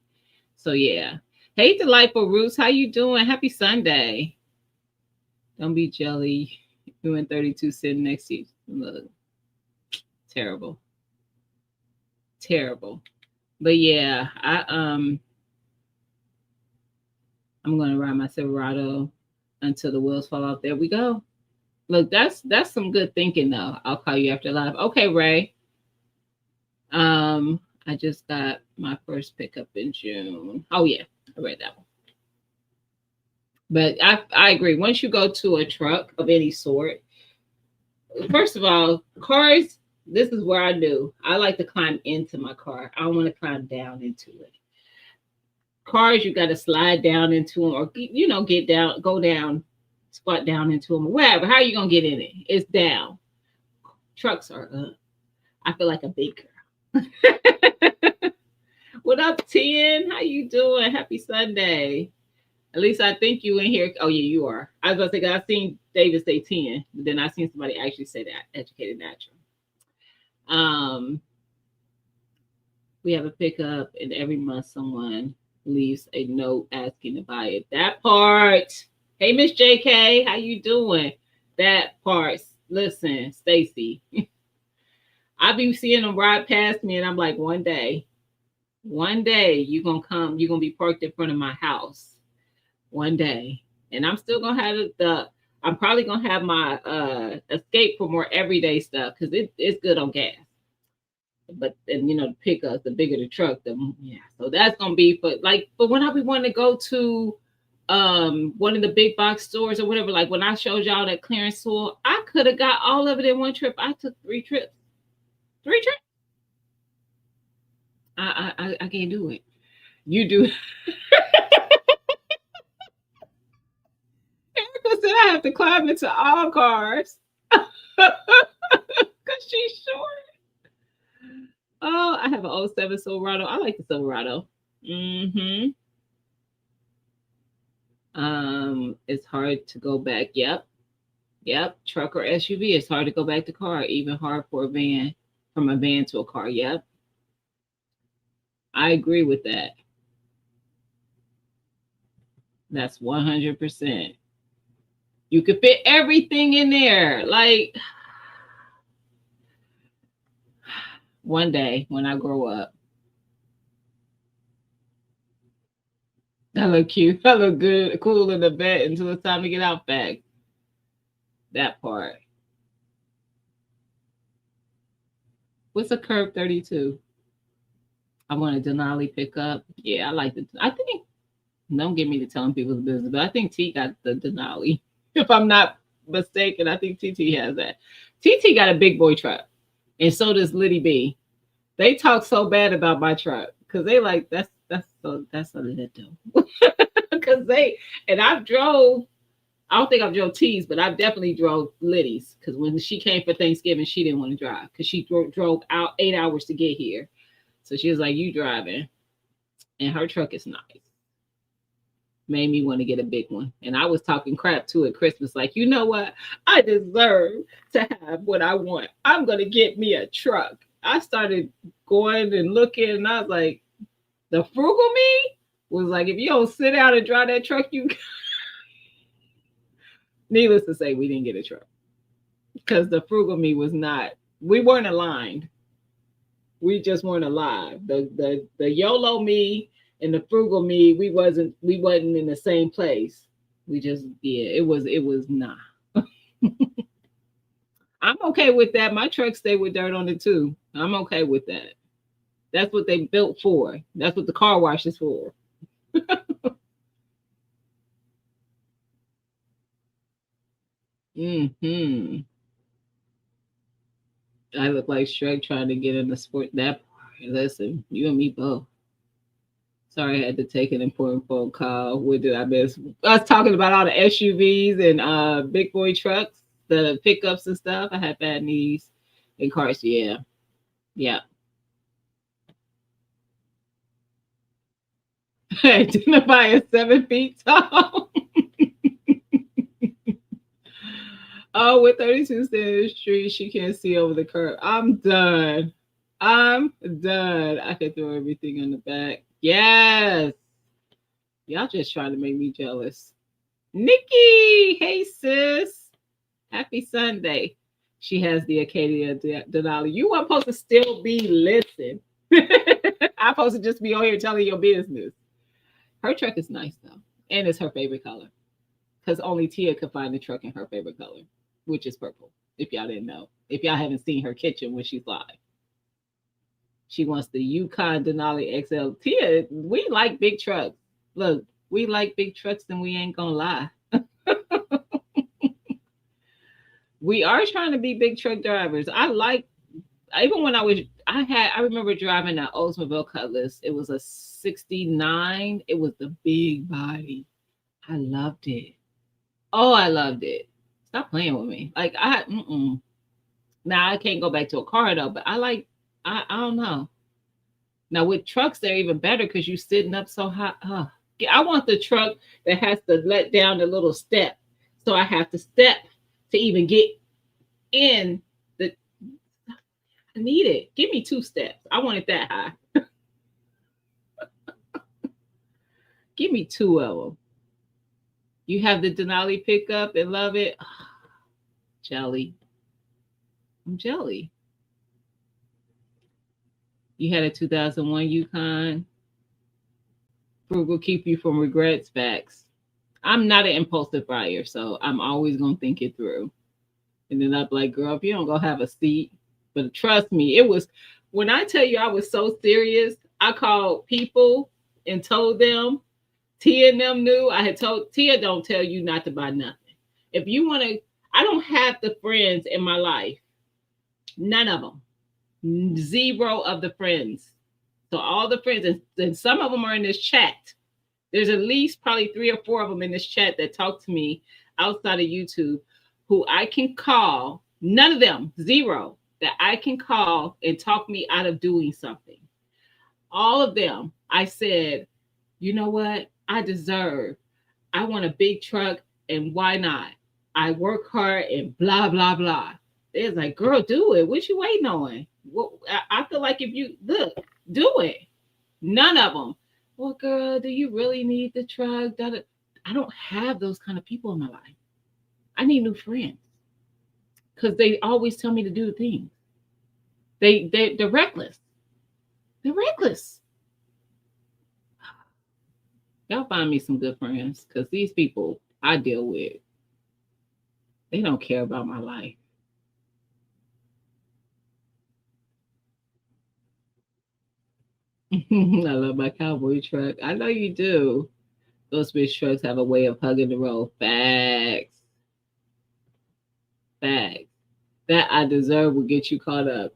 So yeah. Hey, Delightful Roots, how you doing? Happy Sunday. Don't be jelly. You and 32 sitting next to you. Look, terrible, terrible. But yeah, I'm gonna ride my Silverado until the wheels fall off. There we go. Look, that's some good thinking though. I'll call you after live. Okay, Ray. I just got my first pickup in June. Oh yeah, I read that one. But I agree. Once you go to a truck of any sort, first of all, cars. This is where I do. I like to climb into my car. I don't want to climb down into it. Cars, you got to slide down into them, or get down, go down, squat down into them, or whatever. How are you gonna get in it? It's down. Trucks are up. I feel like a big girl. What up, Tien? How you doing? Happy Sunday. At least I think you in here. Oh yeah, you are. I was about to say, 'cause I've seen David say 10, but then I seen somebody actually say that educated natural. Um, we have a pickup, and every month someone leaves a note asking to buy it. That part. Hey, Miss JK, how you doing? That part. Listen, Stacy, I be seeing them ride past me, and I'm like, one day you gonna come, you're gonna be parked in front of my house. One day, and I'm still gonna have the. I'm probably gonna have my Escape for more everyday stuff because it's good on gas. But and the pickup, the bigger the truck, the yeah. So that's gonna be for when I be wanting to go to one of the big box stores or whatever. Like when I showed y'all that clearance tool, I could have got all of it in one trip. I took 3 trips. 3 trips. I can't do it. You do. Erica said I have to climb into all cars. Cause she's short. Oh, I have an '07 Silverado. I like the Silverado. Mm-hmm. It's hard to go back. Yep. Yep. Truck or SUV. It's hard to go back to car. Even hard for a van. From a van to a car. Yep. I agree with that. That's 100%. You could fit everything in there. Like one day when I grow up. I look cute. I look good, cool in the bed until it's time to get out back. That part. What's a Curve 32? I want a Denali pickup. Yeah, I like the. I think. Don't get me to telling people's business, but I think T got the Denali. If I'm not mistaken, I think TT has that. TT got a big boy truck, and so does Liddy B. They talk so bad about my truck because they like that's a little because they and I've drove. I don't think I've drove T's, but I've definitely drove Liddy's because when she came for Thanksgiving, she didn't want to drive because she drove out 8 hours to get here. So she was like, "You driving?" And her truck is nice. Made me want to get a big one. And I was talking crap too at Christmas, like, you know what? I deserve to have what I want. I'm going to get me a truck. I started going and looking, and I was like, the frugal me was like, if you don't sit down and drive that truck, you. Needless to say, we didn't get a truck because the frugal me was not, we weren't aligned. We just weren't alive. The YOLO me and the frugal me, we wasn't in the same place. We just, yeah, it was nah. I'm okay with that. My truck stay with dirt on it too. I'm okay with that. That's what they built for. That's what the car wash is for. Hmm. I look like Shrek trying to get in the sport. That part. Listen, you and me both. Sorry, I had to take an important phone call. What did I miss? I was talking about all the SUVs and big boy trucks, the pickups and stuff. I had bad knees in cars. Yeah, yeah. Identify as 7 feet tall. Oh, with 32 Standard Street, she can't see over the curb. I'm done. I'm done. I can throw everything in the back. Yes. Y'all just trying to make me jealous. Nikki, hey sis. Happy Sunday. She has the Acadia Denali. You weren't supposed to still be listening. I'm supposed to just be on here telling your business. Her truck is nice though. And it's her favorite color. Because only Tia could find the truck in her favorite color, which is purple. If y'all didn't know. If y'all haven't seen her kitchen when she's live. She wants the Yukon Denali XL. Tia, we like big trucks. Look, we like big trucks and we ain't gonna lie. We are trying to be big truck drivers. I like, even when I remember driving an Oldsmobile Cutlass. It was a 69. It was the big body. I loved it. Oh, I loved it. Stop playing with me. Like now I can't go back to a car though, but I don't know. Now with trucks, they're even better because you're sitting up so high. I want the truck that has to let down the little step, so I have to step to even get in the. I need it. Give me 2 steps. I want it that high. Give me 2 of them. You have the Denali pickup and love it. Jelly. I'm jelly. You had a 2001 Yukon. Frugal keep you from regrets. Facts. I'm not an impulsive buyer, so I'm always gonna think it through. And then I'm like, girl, if you don't go have a seat. But trust me, it was when I tell you I was so serious, I called people and told them. Tia and them knew. I had told Tia, don't tell you not to buy nothing. If you want to, I don't have the friends in my life. None of them. Zero of the friends. So all the friends, and some of them are in this chat. There's at least probably 3 or 4 of them in this chat that talk to me outside of YouTube who I can call. None of them, zero, that I can call and talk me out of doing something. All of them, I said, you know what? I deserve. I want a big truck, and why not? I work hard and blah blah blah. It's like, girl, do it. What you waiting on? Well, I feel like if you look, do it. None of them. Well, girl, do you really need the truck? I don't have those kind of people in my life. I need new friends because they always tell me to do things. They're reckless. They're reckless. Y'all find me some good friends because these people I deal with, they don't care about my life. I love my cowboy truck. I know you do. Those bitch trucks have a way of hugging the road. Facts. Facts. That I deserve will get you caught up.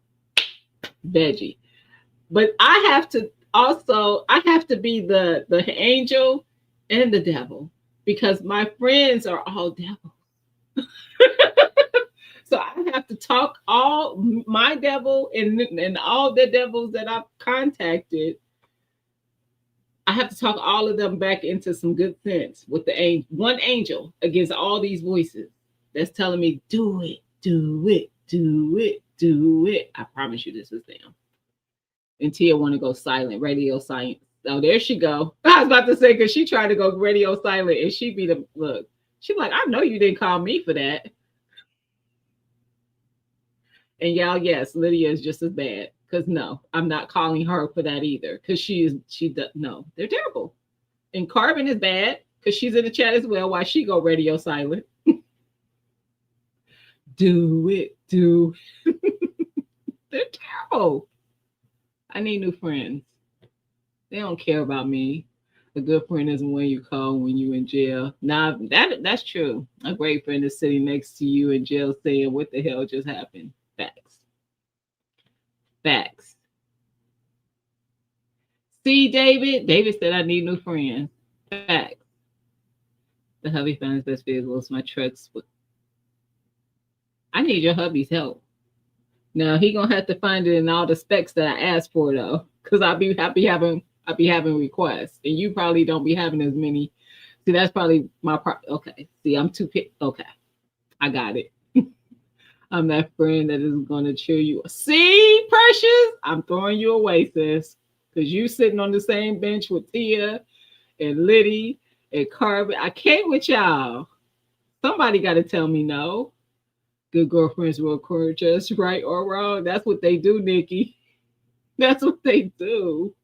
Veggie. But I have to be the angel and the devil because my friends are all devils. So I have to talk all my devil and all the devils that I've contacted. I have to talk all of them back into some good sense with the one angel against all these voices that's telling me, do it, do it, do it, do it. I promise you this is them. And Tia want to go silent, radio silent. Oh, there she go. I was about to say because she tried to go radio silent and she be the look. She like, I know you didn't call me for that. And y'all, yes, Lydia is just as bad. Because no, I'm not calling her for that either. Because she does no, they're terrible. And Carbon is bad because she's in the chat as well. Why she go radio silent? Do it, do. They're terrible. I need new friends. They don't care about me. A good friend isn't one you call when you in jail. Nah, that's true. A great friend is sitting next to you in jail saying, "What the hell just happened?" Facts. Facts. See, David. David said I need new friends. Facts. The hubby found his best vehicles. My trucks. I need your hubby's help. Now he gonna have to find it in all the specs that I asked for though, because I'll be having requests, and you probably don't be having as many. See, that's probably okay. See, I'm too okay. I got it. I'm that friend that is gonna cheer you. See, Precious, I'm throwing you away, sis, because you sitting on the same bench with Tia and Liddy and Carbon. I can't with y'all. Somebody got to tell me no. Good girlfriends will encourage us, right or wrong. That's what they do, Nikki. That's what they do.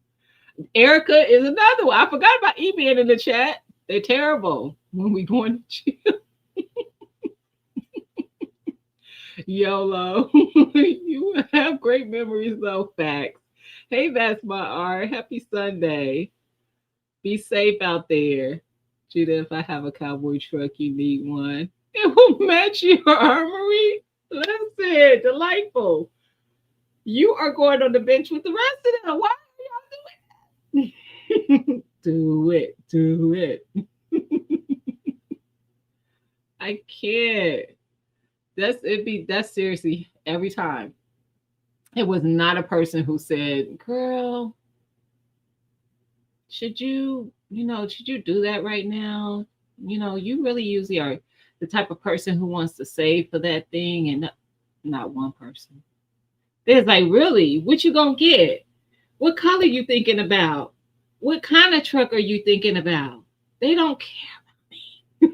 Erica is another one. I forgot about being in the chat. They're terrible when we going to chill. YOLO. You have great memories, though. Facts. Hey, that's my art. Happy Sunday. Be safe out there. Judah, if I have a cowboy truck, you need one. It will match your armory. Listen, delightful. You are going on the bench with the rest of them. Why are y'all doing that? Do it. Do it. I can't. That's seriously every time. It was not a person who said, girl, should you do that right now? You really usually are the type of person who wants to save for that thing, and not one person. There's like, really, what you gonna get? What color you thinking about? What kind of truck are you thinking about? They don't care about me.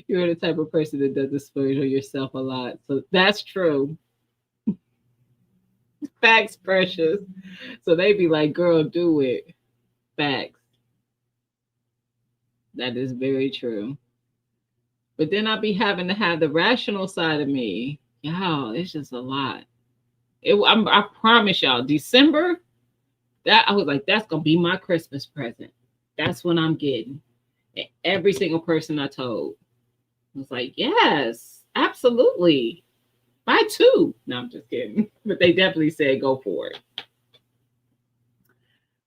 You're the type of person that doesn't splurge on yourself a lot. So that's true. Facts, Precious. So they be like, girl, do it. Facts. That is very true. But then I'll be having to have the rational side of me. Y'all, it's just a lot. I promise y'all, December, that I was like, that's gonna be my Christmas present. That's what I'm getting. And every single person I told was like, yes, absolutely. Buy two. No, I'm just kidding. But they definitely said go for it.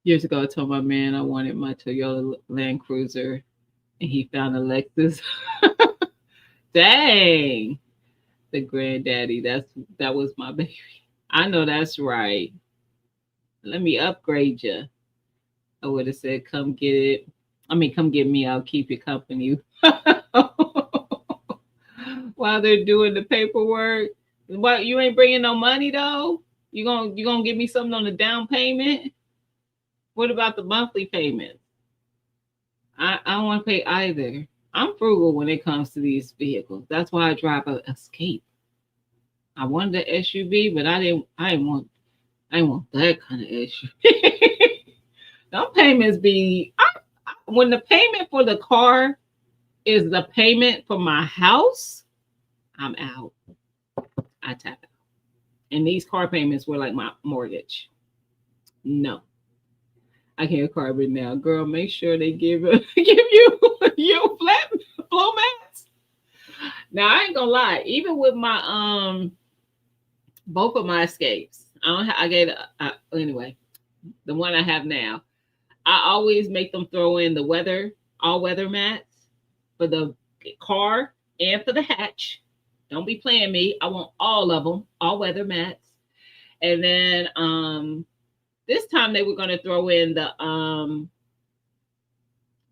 Years ago, I told my man I wanted my Toyota Land Cruiser, and he found a Lexus. Dang, the granddaddy. That was my baby. I know that's right. Let me upgrade you. I would have said, come get it. I mean, come get me. I'll keep you company. While they're doing the paperwork. What, you ain't bringing no money though? You gonna give me something on the down payment? What about the monthly payments? I don't want to pay either. I'm frugal when it comes to these vehicles. That's why I drive an Escape. I wanted the SUV, but I didn't want that kind of SUV. Those payments be when the payment for the car is the payment for my house, I'm out. I tap out. And these car payments were like my mortgage. No. I can't Carbon now. Girl, make sure they give you your flat flow mats. Now I ain't gonna lie, even with my both of my Escapes, anyway, the one I have now, I always make them throw in the all weather mats for the car and for the hatch. Don't be playing me. I want all of them, all weather mats. And then this time they were going to throw in the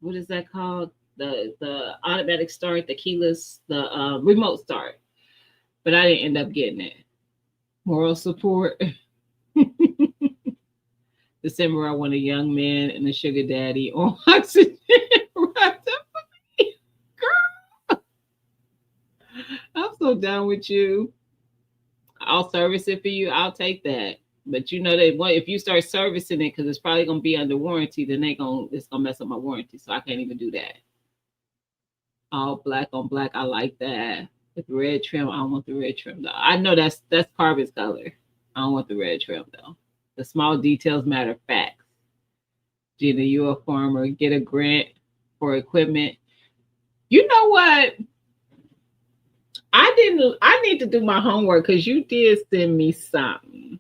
what is that called? The automatic start, the keyless, the remote start. But I didn't end up getting it. Moral support. December, I want a young man and a sugar daddy on oxygen. Wrapped up for me. Girl, I'm so down with you. I'll service it for you. I'll take that. But you know that what if you start servicing it because it's probably gonna be under warranty, then it's gonna mess up my warranty. So I can't even do that. All black on black. I like that. With red trim, I don't want the red trim though. I know that's Carbon's color. I don't want the red trim though. The small details matter. Facts. Gina, you a farmer. Get a grant for equipment. You know what? I need to do my homework because you did send me something.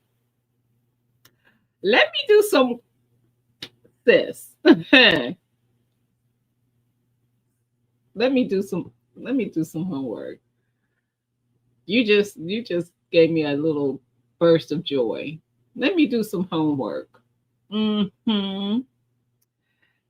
Let me do some sis. let me do some homework. You just gave me a little burst of joy. Let me do some homework. Mm-hmm.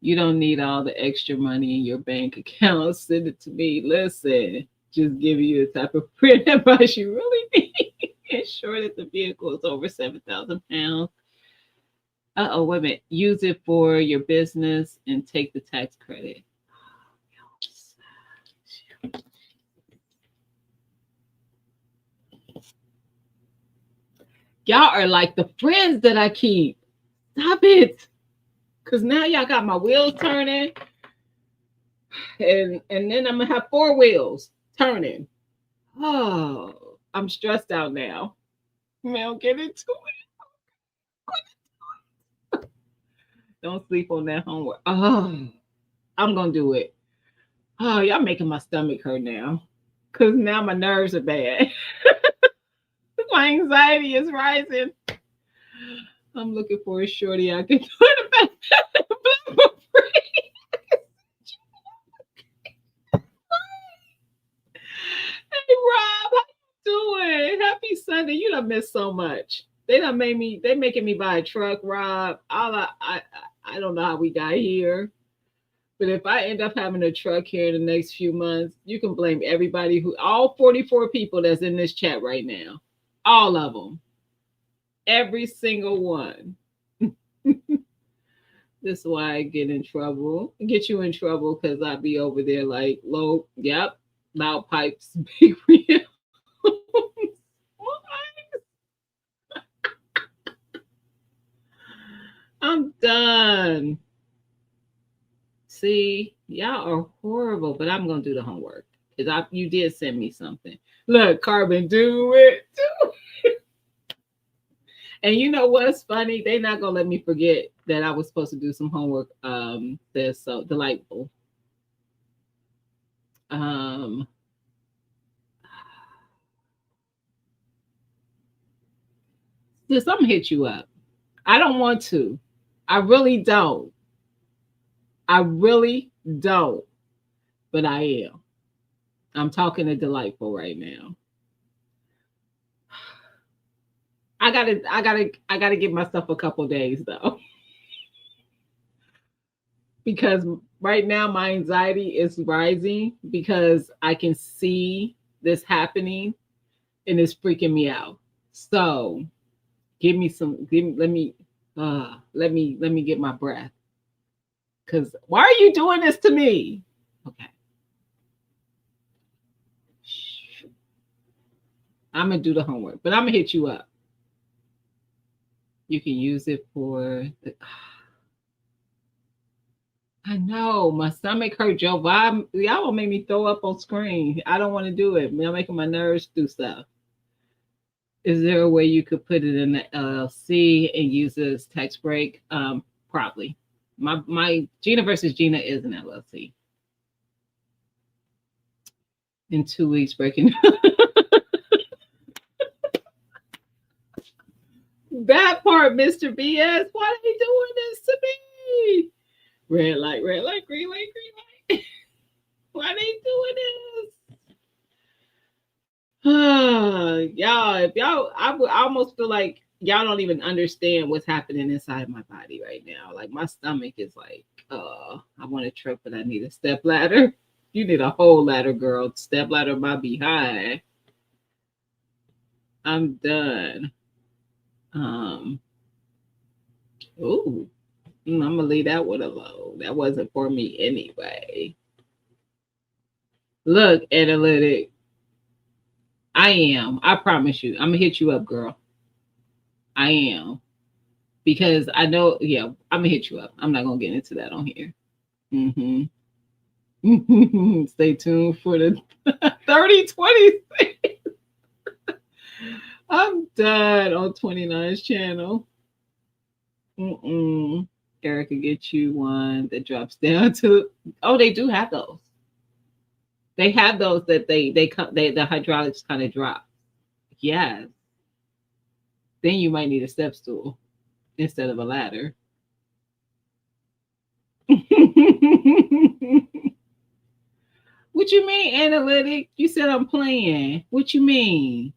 You don't need all the extra money in your bank account. Send it to me. Listen, just give you the type of print advice you really need. Ensure that the vehicle is over 7,000 pounds. Wait a minute. Use it for your business and take the tax credit. Y'all are like the friends that I keep. Stop it. Because now y'all got my wheels turning. And then I'm going to have 4 wheels turning. Oh, I'm stressed out now. I'll get into it. Don't sleep on that homework. Oh, I'm going to do it. Oh, y'all making my stomach hurt now. Because now my nerves are bad. My anxiety is rising. I'm looking for a shorty I can do it about. Hey Rob, how you doing? Happy Sunday. You done missed so much. They making me buy a truck, Rob. I don't know how we got here. But if I end up having a truck here in the next few months, you can blame everybody all 44 people that's in this chat right now. All of them. Every single one. This is why I get in trouble. I get you in trouble because I be over there like loud pipes, big wheels. I'm done. See, y'all are horrible, but I'm gonna do the homework because you did send me something. Look, Carbon, do it. And you know what's funny? They're not gonna let me forget that I was supposed to do some homework. They're so delightful. Just I'm gonna hit you up. I don't want to. I really don't. I really don't. But I am. I'm talking to Delightful right now. I gotta give myself a couple days though. Because right now my anxiety is rising because I can see this happening and it's freaking me out. So let me get my breath. Because why are you doing this to me? Okay. I'm gonna do the homework, but I'm gonna hit you up. You can use it for I know my stomach hurt, Joe. Y'all will make me throw up on screen. I don't want to do it. I'm making my nerves do stuff. Is there a way you could put it in the LLC and use it as tax break? Probably. My Gina versus Gina is an LLC. In 2 weeks, breaking. That part, Mr. BS. Why are they doing this to me? Red light, green light, green light. Why are they doing this? Y'all, I almost feel like y'all don't even understand what's happening inside my body right now. Like my stomach is like, I want a truck, but I need a step ladder. You need a whole ladder, girl. Step ladder might be high. I'm done. Ooh, I'm gonna leave that one alone. That wasn't for me anyway. Look, analytic. I am. I promise you. I'm gonna hit you up, girl. I am. Because I know, yeah, I'm gonna hit you up. I'm not gonna get into that on here. Hmm. Stay tuned for the 3020. I'm done on 29's channel. Mm-mm. Erica get you one that drops down to. Oh, they do have those. They have those that they the hydraulics kind of drop. Yes. Then you might need a step stool instead of a ladder. What you mean, analytic? You said I'm playing. What you mean?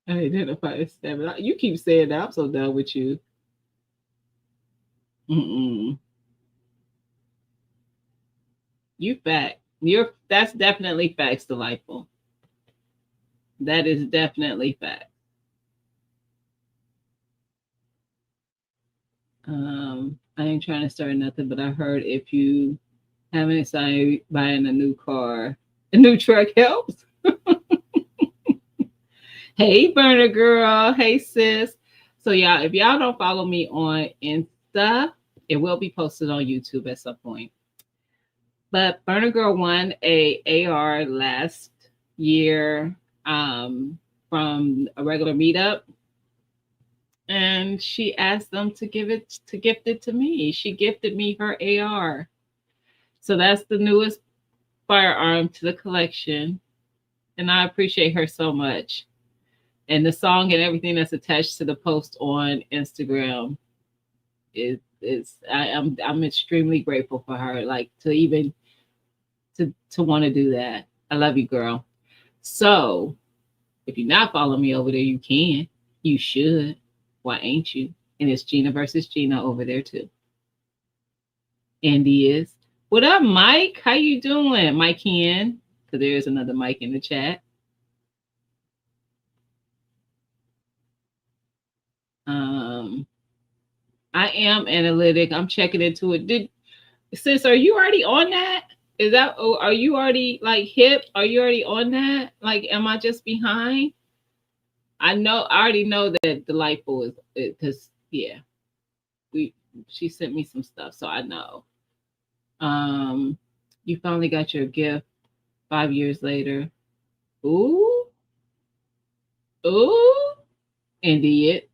I identify as seven. You keep saying that. I'm so done with you. Mm-mm. You fact. That's definitely facts, delightful. That is definitely fact. I ain't trying to start nothing, but I heard if you haven't decided buying a new car, a new truck helps. Hey, burner girl. Hey, sis. So, y'all, if y'all don't follow me on Insta, it will be posted on YouTube at some point. But Burner Girl won a AR last year from a regular meetup, and she asked them to gift it to me. She gifted me her AR, so that's the newest firearm to the collection, and I appreciate her so much. And the song and everything that's attached to the post on Instagram is I'm extremely grateful for her. Like to even to want to do that. I love you, girl. So if you're not following me over there, you can. You should. Why ain't you? And it's Gina versus Gina over there too. Andy is. What up, Mike? How you doing? Mike Hen. Because there is another Mike in the chat. I am analytic. I'm checking into it. Sis, are you already on that? Is that are you already like hip? Are you already on that? Like, am I just behind? I already know that Delightful is because yeah, we she sent me some stuff, so I know. Um, you finally got your gift 5 years later. Ooh, ooh, idiot.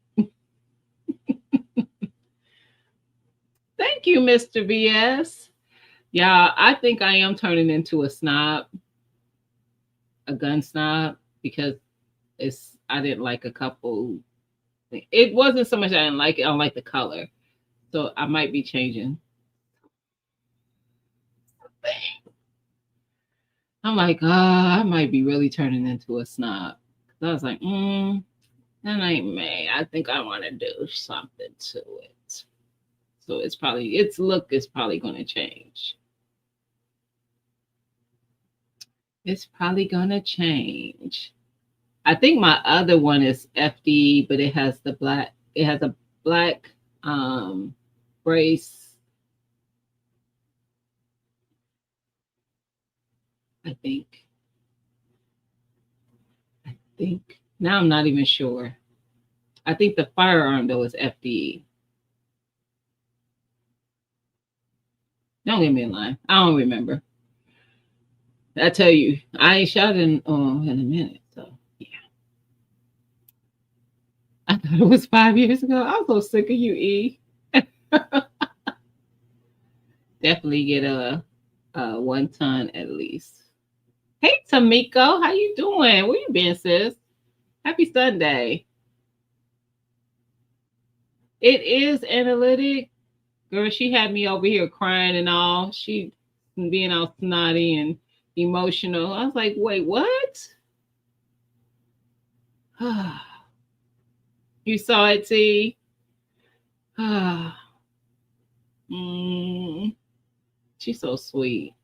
Thank you, Mr. VS. Yeah, I think I am turning into a snob, a gun snob, because I didn't like a couple. It wasn't so much I didn't like it. I don't like the color, so I might be changing. I'm like, I might be really turning into a snob. I was like, that ain't me. I think I want to do something to it. So its look is probably going to change. It's probably going to change. I think my other one is FD, but it has a black brace. I think. I think. Now I'm not even sure. I think the firearm though is FD. Don't get me in line. I don't remember. I tell you, I ain't shot in a minute. So yeah. I thought it was 5 years ago. I was so sick of you, E. Definitely get a 1 ton at least. Hey Tamiko, how you doing? Where you been, sis? Happy Sunday. It is analytic. Girl, she had me over here crying and all. She being all snotty and emotional. I was like, wait, what? You saw it, T? mm, she's so sweet.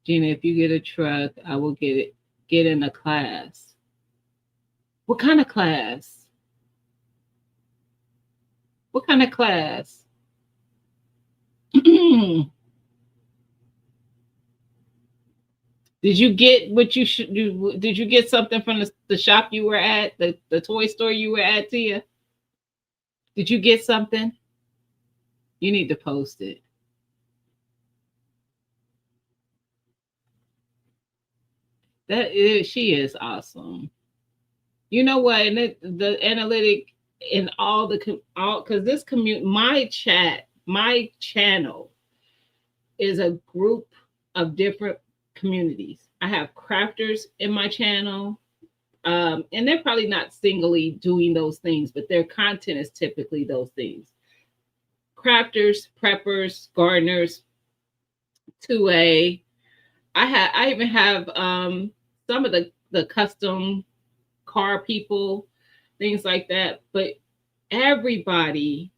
Gina, if you get a truck, I will get in a class. What kind of class? What kind of class? Did you get what you should do? Did you get something from the shop you were at, the toy store you were at, Tia? Did you get something? You need to post it. That is, she is awesome. You know what? And the analytic in all all because this commute, my channel is a group of different communities. I have crafters in my channel, and they're probably not singly doing those things, but their content is typically those things. Crafters, preppers, gardeners, 2A. I even have some of the custom car people, things like that. But everybody,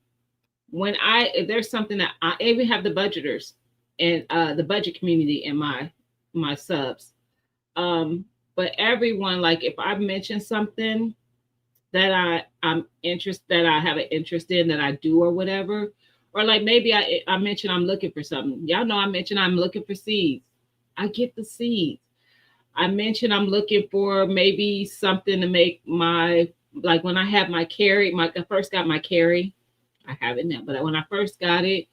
when I if there's something that I even have the budgeters and the budget community in my subs. But everyone, like if I mention something that I'm interested that I have an interest in that I do or whatever, or like maybe I mentioned I'm looking for something. Y'all know I mentioned I'm looking for seeds. I get the seeds. I mentioned I'm looking for maybe something to make my like when I have my carry, I first got my carry. I have it now, but when I first got it,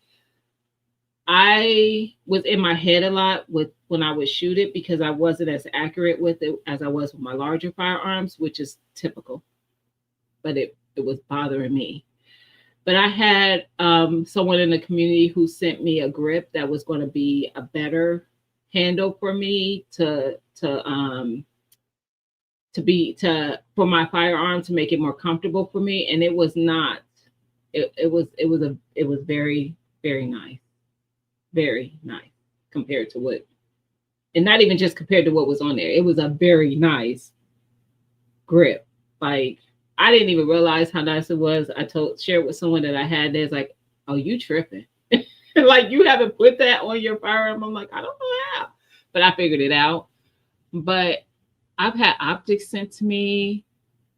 I was in my head a lot with when I would shoot it because I wasn't as accurate with it as I was with my larger firearms, which is typical. But it was bothering me. But I had someone in the community who sent me a grip that was going to be a better handle for me to for my firearm to make it more comfortable for me, and it was not. It was very very nice, very nice compared to what, and not even just compared to what was on there. It was a very nice grip. Like I didn't even realize how nice it was. I shared with someone that I had. There's like, oh, you tripping? Like you haven't put that on your firearm. I'm like, I don't know how, but I figured it out. But I've had optics sent to me.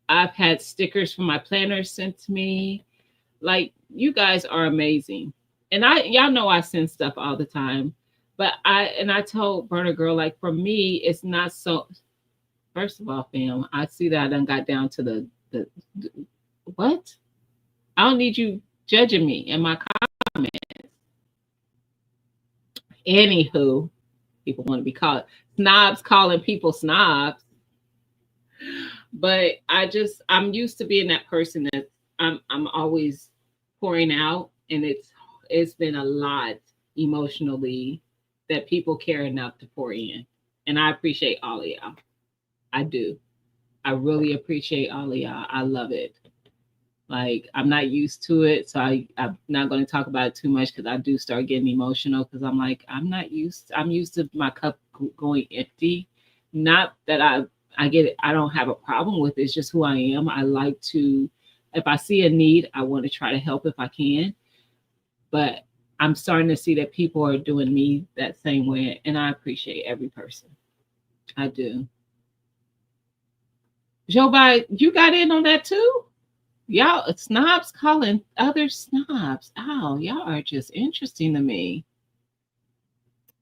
I've had stickers from my planners sent to me. Like you guys are amazing. And y'all know I send stuff all the time. But I told Burner Girl, like for me, it's not so. First of all, fam, I see that I done got down to the what? I don't need you judging me in my comments. Anywho, people want to be called snobs, calling people snobs. But I'm used to being that person that I'm always pouring out, and it's been a lot emotionally that people care enough to pour in. And I appreciate all of y'all. I do. I really appreciate all of y'all. I love it. Like I'm not used to it, so I'm not going to talk about it too much because I do start getting emotional because I'm like I'm used to my cup going empty. Not that I get it. I don't have a problem with it. It's just who I am. I like to, if I see a need, I want to try to help if I can. But I'm starting to see that people are doing me that same way, and I appreciate every person. I do. Joe Biden, you got in on that too? Y'all snobs calling other snobs. Oh, y'all are just interesting to me.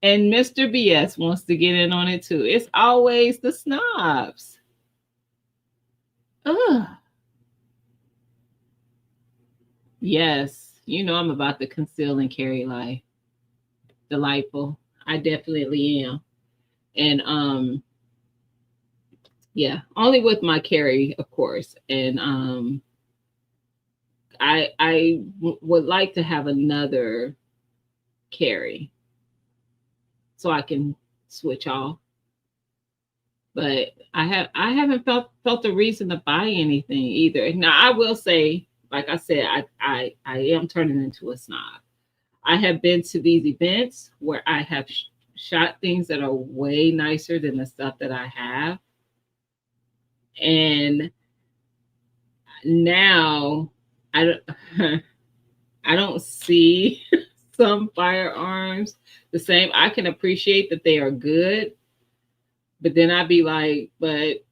And Mr. BS wants to get in on it too. It's always the snobs. Ugh. Yes, you know I'm about the conceal and carry life. Delightful. I definitely am. And yeah, only with my carry, of course. And would like to have another carry so I can switch off. But I haven't felt the reason to buy anything either. Now I will say, like I said, I am turning into a snob. I have been to these events where I have shot things that are way nicer than the stuff that I have. And now I don't I don't see some firearms the same. I can appreciate that they are good, but then I'd be like, but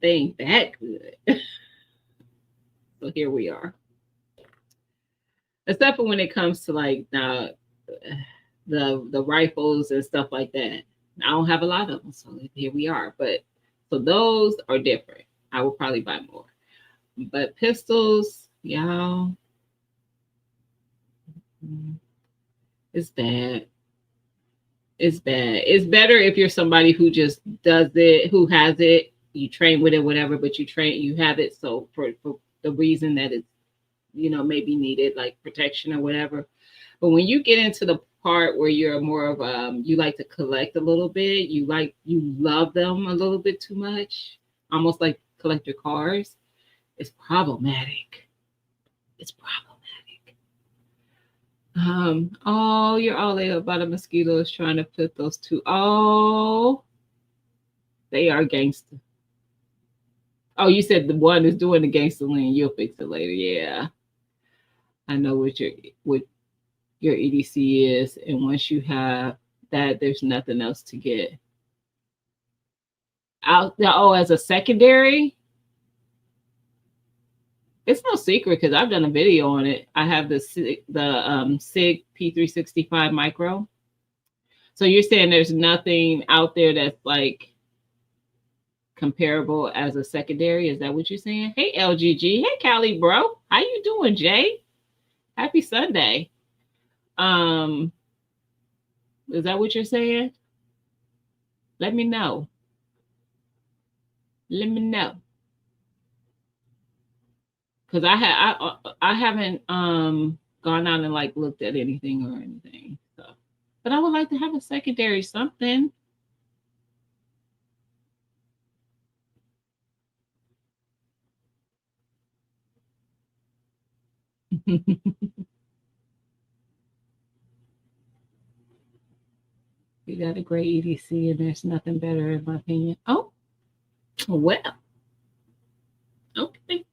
they ain't that good. So here we are. Except for when it comes to like now the rifles and stuff like that. I don't have a lot of them, so here we are. But so those are different. I will probably buy more. But pistols, y'all, it's bad. It's bad. It's better if you're somebody who just does it, who has it, you train with it, whatever, but you have it. So for the reason that it's, maybe needed, like protection or whatever. But when you get into the part where you're more of you like to collect a little bit, you love them a little bit too much, almost like collector cars, it's problematic. It's problematic. Oh, you're all about a mosquito is trying to put those two. Oh, they are gangster. Oh, you said the one is doing the gangster lean. You'll fix it later. Yeah, I know what your EDC is, and once you have that, there's nothing else to get out there. Oh, as a secondary, it's no secret because I've done a video on it. I have the Sig P365 Micro. So you're saying there's nothing out there that's like comparable as a secondary? Is that what you're saying? Hey LGG, hey Callie, bro, how you doing, Jay? Happy Sunday. Is that what you're saying? Let me know. Let me know. Because I haven't gone out and like looked at anything or anything. So, but I would like to have a secondary something. You got a great EDC, and there's nothing better, in my opinion. Oh, well, okay,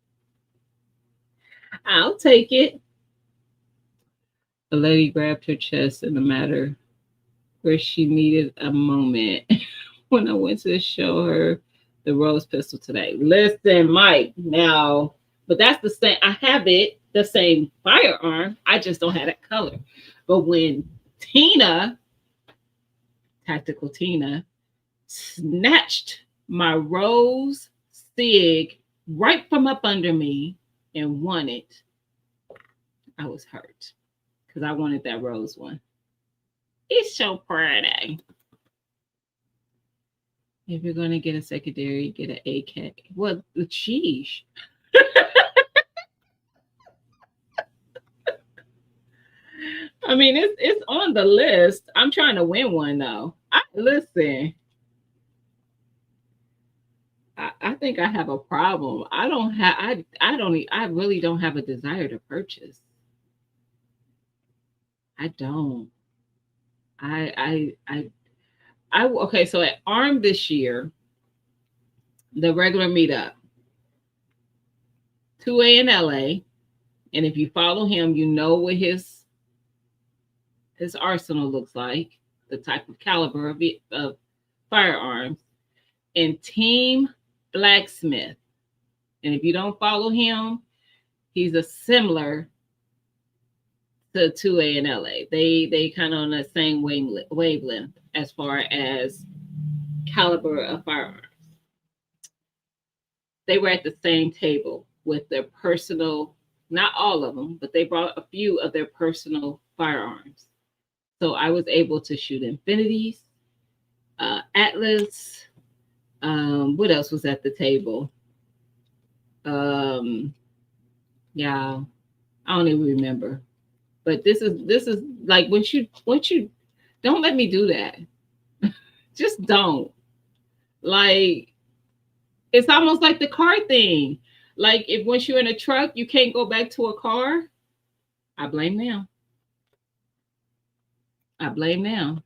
I'll take it. The lady grabbed her chest in a matter where she needed a moment when I went to show her the rose pistol today. Listen, Mike, now, but that's the same. I have it, the same firearm. I just don't have that color. But when Tina, Tactical Tina, snatched my rose Sig right from up under me and won it, I was hurt because I wanted that rose one. It's so pretty. If you're gonna get a secondary, get an AK. Well, the cheese. I mean, it's on the list. I'm trying to win one though. Listen. I think I have a problem. I really don't have a desire to purchase. I don't. I okay, so at ARM this year, the regular meetup, 2A in LA, and if you follow him, you know what his arsenal looks like, the type of caliber of firearms, and Team Blacksmith. And if you don't follow him, he's a similar to 2A in LA. They kind of on the same wavelength as far as caliber of firearms. They were at the same table with their personal, not all of them, but they brought a few of their personal firearms. So I was able to shoot Infinities, Atlas. What else was at the table? Yeah, I don't even remember. But this is like once you don't let me do that. Just don't. Like it's almost like the car thing. Like if once you're in a truck, you can't go back to a car. I blame them. I blame them.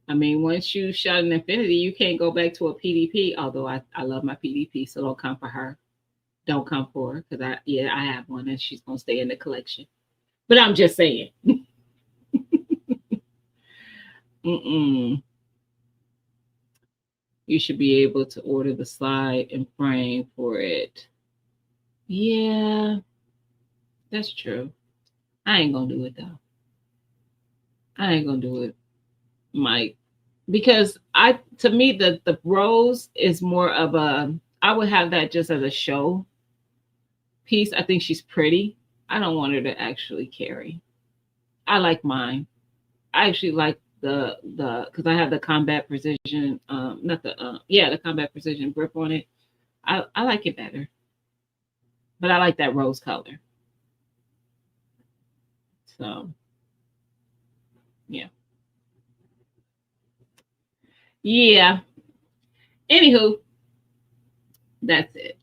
I mean, once you shot an Infinity, you can't go back to a PDP. Although I love my PDP, so don't come for her. Don't come for her because I have one and she's gonna stay in the collection. But I'm just saying. Mm-mm. You should be able to order the slide and frame for it. Yeah, that's true. I ain't gonna do it though. I ain't gonna do it, Mike, because to me the rose is more of a. I would have that just as a show piece. I think she's pretty. I don't want her to actually carry. I like mine. I actually like the because I have the combat precision, not the yeah, the combat precision grip on it. I like it better, but I like that rose color. So yeah, yeah. Anywho, that's it.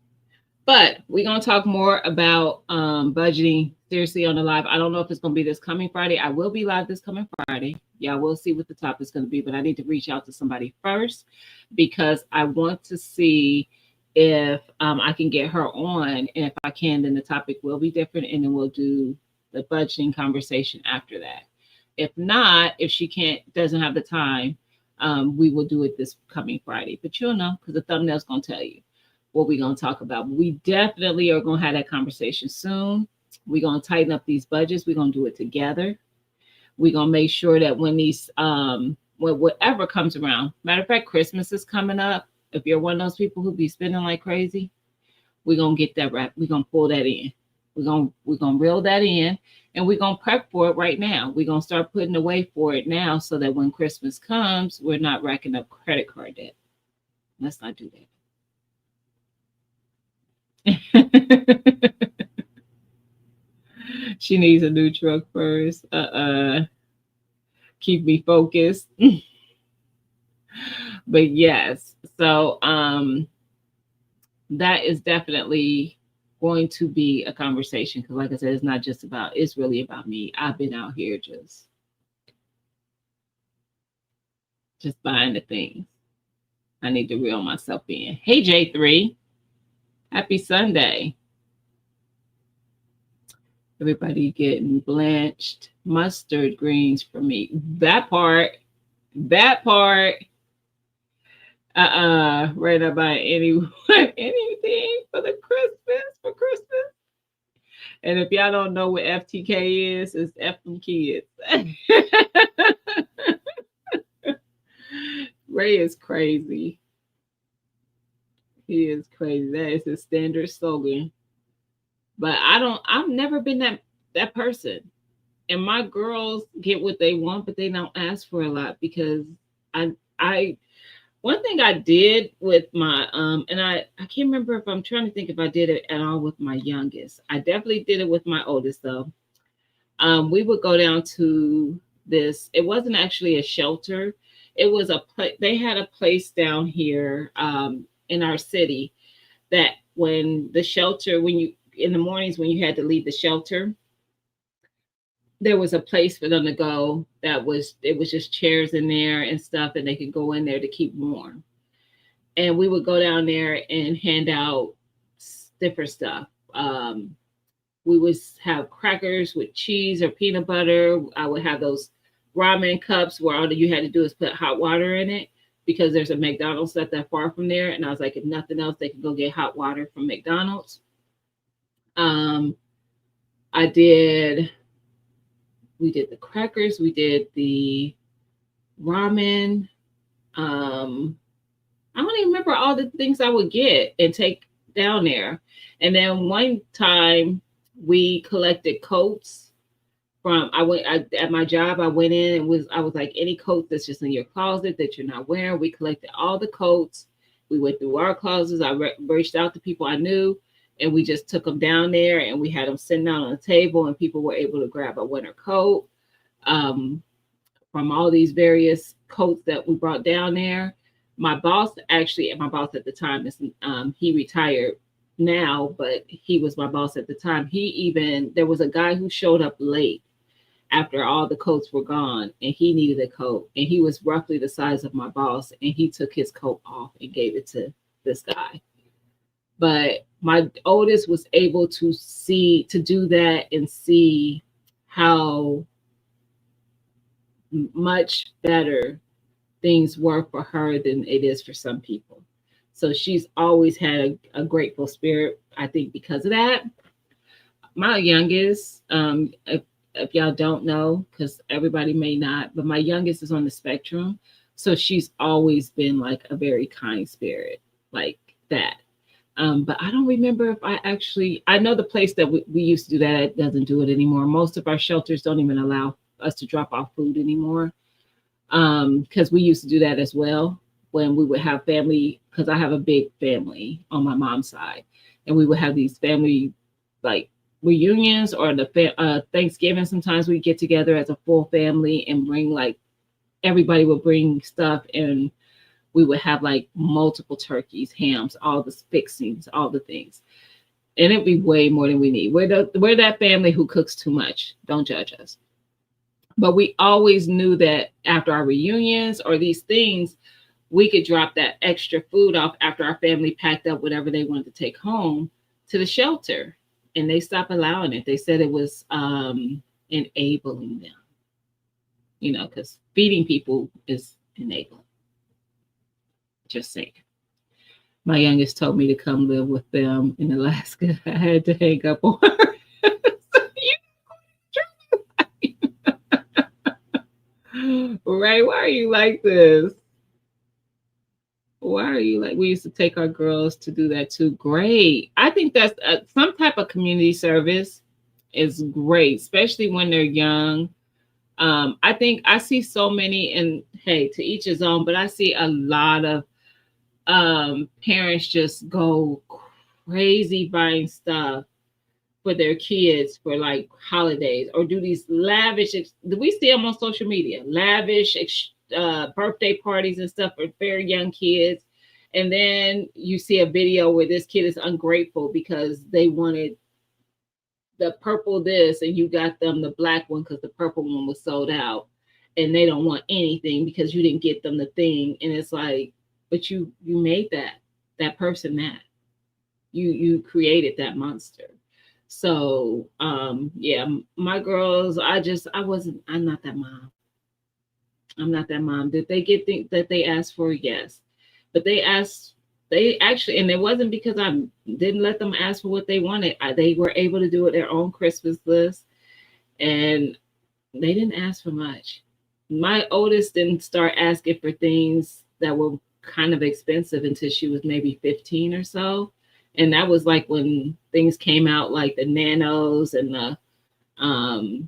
But we're gonna talk more about budgeting seriously on the live. I don't know if it's gonna be this coming Friday. I will be live this coming Friday. Yeah, we'll see what the topic is gonna be, but I need to reach out to somebody first because I want to see if I can get her on, and if I can, then the topic will be different, and then we'll do the budgeting conversation after that. If not, if she can't, doesn't have the time, we will do it this coming Friday. But you'll know because the thumbnail's gonna tell you what we're going to talk about. We definitely are going to have that conversation soon. We're going to tighten up these budgets. We're going to do it together. We're going to make sure that when these, whatever comes around, matter of fact, Christmas is coming up. If you're one of those people who be spending like crazy, we're going to get that right. We're going to pull that in. We're going to reel that in, and we're going to prep for it right now. We're going to start putting away for it now so that when Christmas comes, we're not racking up credit card debt. Let's not do that. She needs a new truck first. Keep me focused. But yes, so that is definitely going to be a conversation because, like I said, it's not just about. It's really about me. I've been out here just buying the things. I need to reel myself in. Hey J3, happy Sunday. Everybody getting blanched mustard greens for me. That part. Right now buy anyone anything for Christmas. And if y'all don't know what FTK is, it's F them kids. Ray is crazy. He is crazy. That is his standard slogan. But I've never been that person. And my girls get what they want, but they don't ask for a lot because I one thing I did with my and I can't remember if I'm trying to think if I did it at all with my youngest. I definitely did it with my oldest though. We would go down to this. It wasn't actually a shelter. It was they had a place down here in our city that when the shelter when you in the mornings when you had to leave the shelter, there was a place for them to go it was just chairs in there and stuff and they could go in there to keep warm. And we would go down there and hand out different stuff. We would have crackers with cheese or peanut butter. I would have those ramen cups where all you had to do is put hot water in it because there's a McDonald's not that far from there. And I was like, if nothing else, they could go get hot water from McDonald's. I did we did the crackers, we did the ramen. I don't even remember all the things I would get and take down there. And then one time we collected coats from at my job. I went in and I was like, any coat that's just in your closet that you're not wearing. We collected all the coats. We went through our closets. I reached out to people I knew. And we just took them down there and we had them sitting out on the table and people were able to grab a winter coat from all these various coats that we brought down there. My boss at the time, he retired now, but he was my boss at the time. There was a guy who showed up late after all the coats were gone and he needed a coat and he was roughly the size of my boss and he took his coat off and gave it to this guy. But my oldest was able to do that and see how much better things were for her than it is for some people. So she's always had a grateful spirit, I think, because of that. My youngest, if y'all don't know, because everybody may not, but my youngest is on the spectrum. So she's always been like a very kind spirit, like that. But I don't remember if I know the place that we used to do that, it doesn't do it anymore. Most of our shelters don't even allow us to drop off food anymore. Because we used to do that as well when we would have family, because I have a big family on my mom's side, and we would have these family like reunions or Thanksgiving. Sometimes we get together as a full family and bring like everybody would bring stuff, and we would have like multiple turkeys, hams, all the fixings, all the things. And it'd be way more than we need. We're that family who cooks too much. Don't judge us. But we always knew that after our reunions or these things, we could drop that extra food off after our family packed up whatever they wanted to take home to the shelter. And they stopped allowing it. They said it was enabling them, because feeding people is enabling. Just saying. My youngest told me to come live with them in Alaska. I had to hang up on her. Right? Why are you like this? Why are you like? We used to take our girls to do that too. Great. I think that's some type of community service is great, especially when they're young. I think I see so many, and hey, to each his own, but I see a lot of parents just go crazy buying stuff for their kids for like holidays, or do these lavish, we see them on social media, lavish birthday parties and stuff for very young kids. And then you see a video where this kid is ungrateful because they wanted the purple this and you got them the black one because the purple one was sold out, and they don't want anything because you didn't get them the thing. And it's like, but you made that person that you created that monster. So yeah, my girls, I'm not that mom. I'm not that mom. Did they get things that they asked for? Yes. But they actually, and it wasn't because I didn't let them ask for what they wanted. They were able to do it their own Christmas list, and they didn't ask for much. My oldest didn't start asking for things that were kind of expensive until she was maybe 15 or so. And that was like when things came out like the nanos and the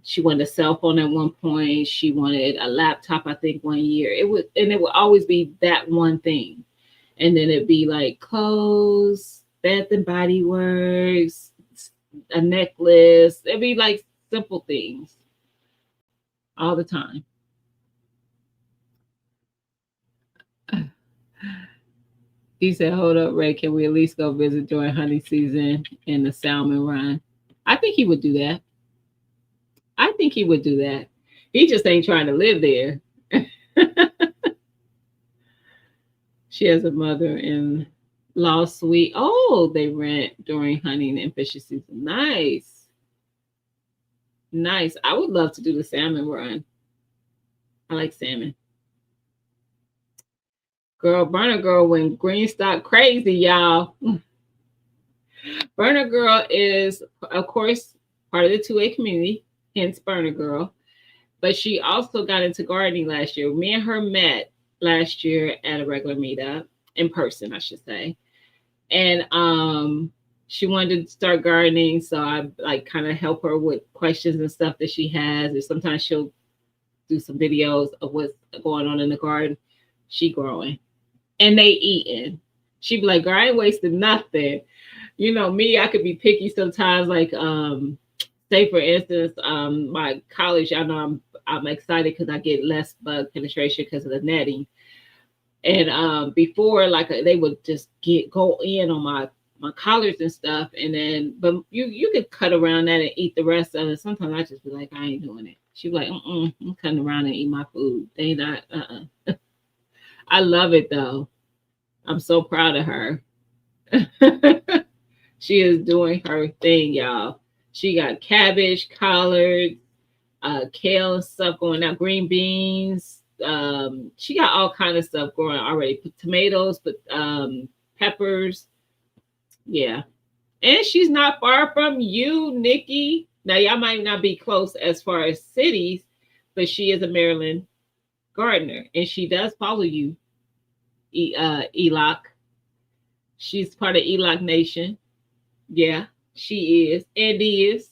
she wanted a cell phone at one point. She wanted a laptop, I think, one year. It would always be that one thing. And then it'd be like clothes, Bath and Body Works, a necklace. It'd be like simple things all the time. He said, hold up, Ray, can we at least go visit during honey season in the salmon run? I think he would do that. I think he would do that. He just ain't trying to live there. She has a mother-in-law suite. Oh, they rent during hunting and fishing season. Nice. Nice. I would love to do the salmon run. I like salmon. Girl, Burner Girl went Greenstock crazy, y'all. Burner Girl is, of course, part of the 2A community, hence Burner Girl. But she also got into gardening last year. Me and her met last year at a regular meetup, in person, I should say. And she wanted to start gardening, so I like kind of help her with questions and stuff that she has. And sometimes she'll do some videos of what's going on in the garden. She growing. And they eating. She'd be like, girl, I ain't wasting nothing. You know, me, I could be picky sometimes. Like, say for instance, my college, I know I'm excited because I get less bug penetration because of the netting. And before, like they would just go in on my collards and stuff, and then but you could cut around that and eat the rest of it. Sometimes I just be like, I ain't doing it. She'd be like, I'm cutting around and eat my food. They not. I love it though. I'm so proud of her. She is doing her thing, y'all. She got cabbage, collards, kale and stuff going out, green beans. She got all kind of stuff growing already. Tomatoes, but peppers. Yeah. And she's not far from you, Nikki. Now, y'all might not be close as far as cities, but she is a Maryland gardener, and she does follow you, Eloc. She's part of Eloc Nation. Yeah, she is and is.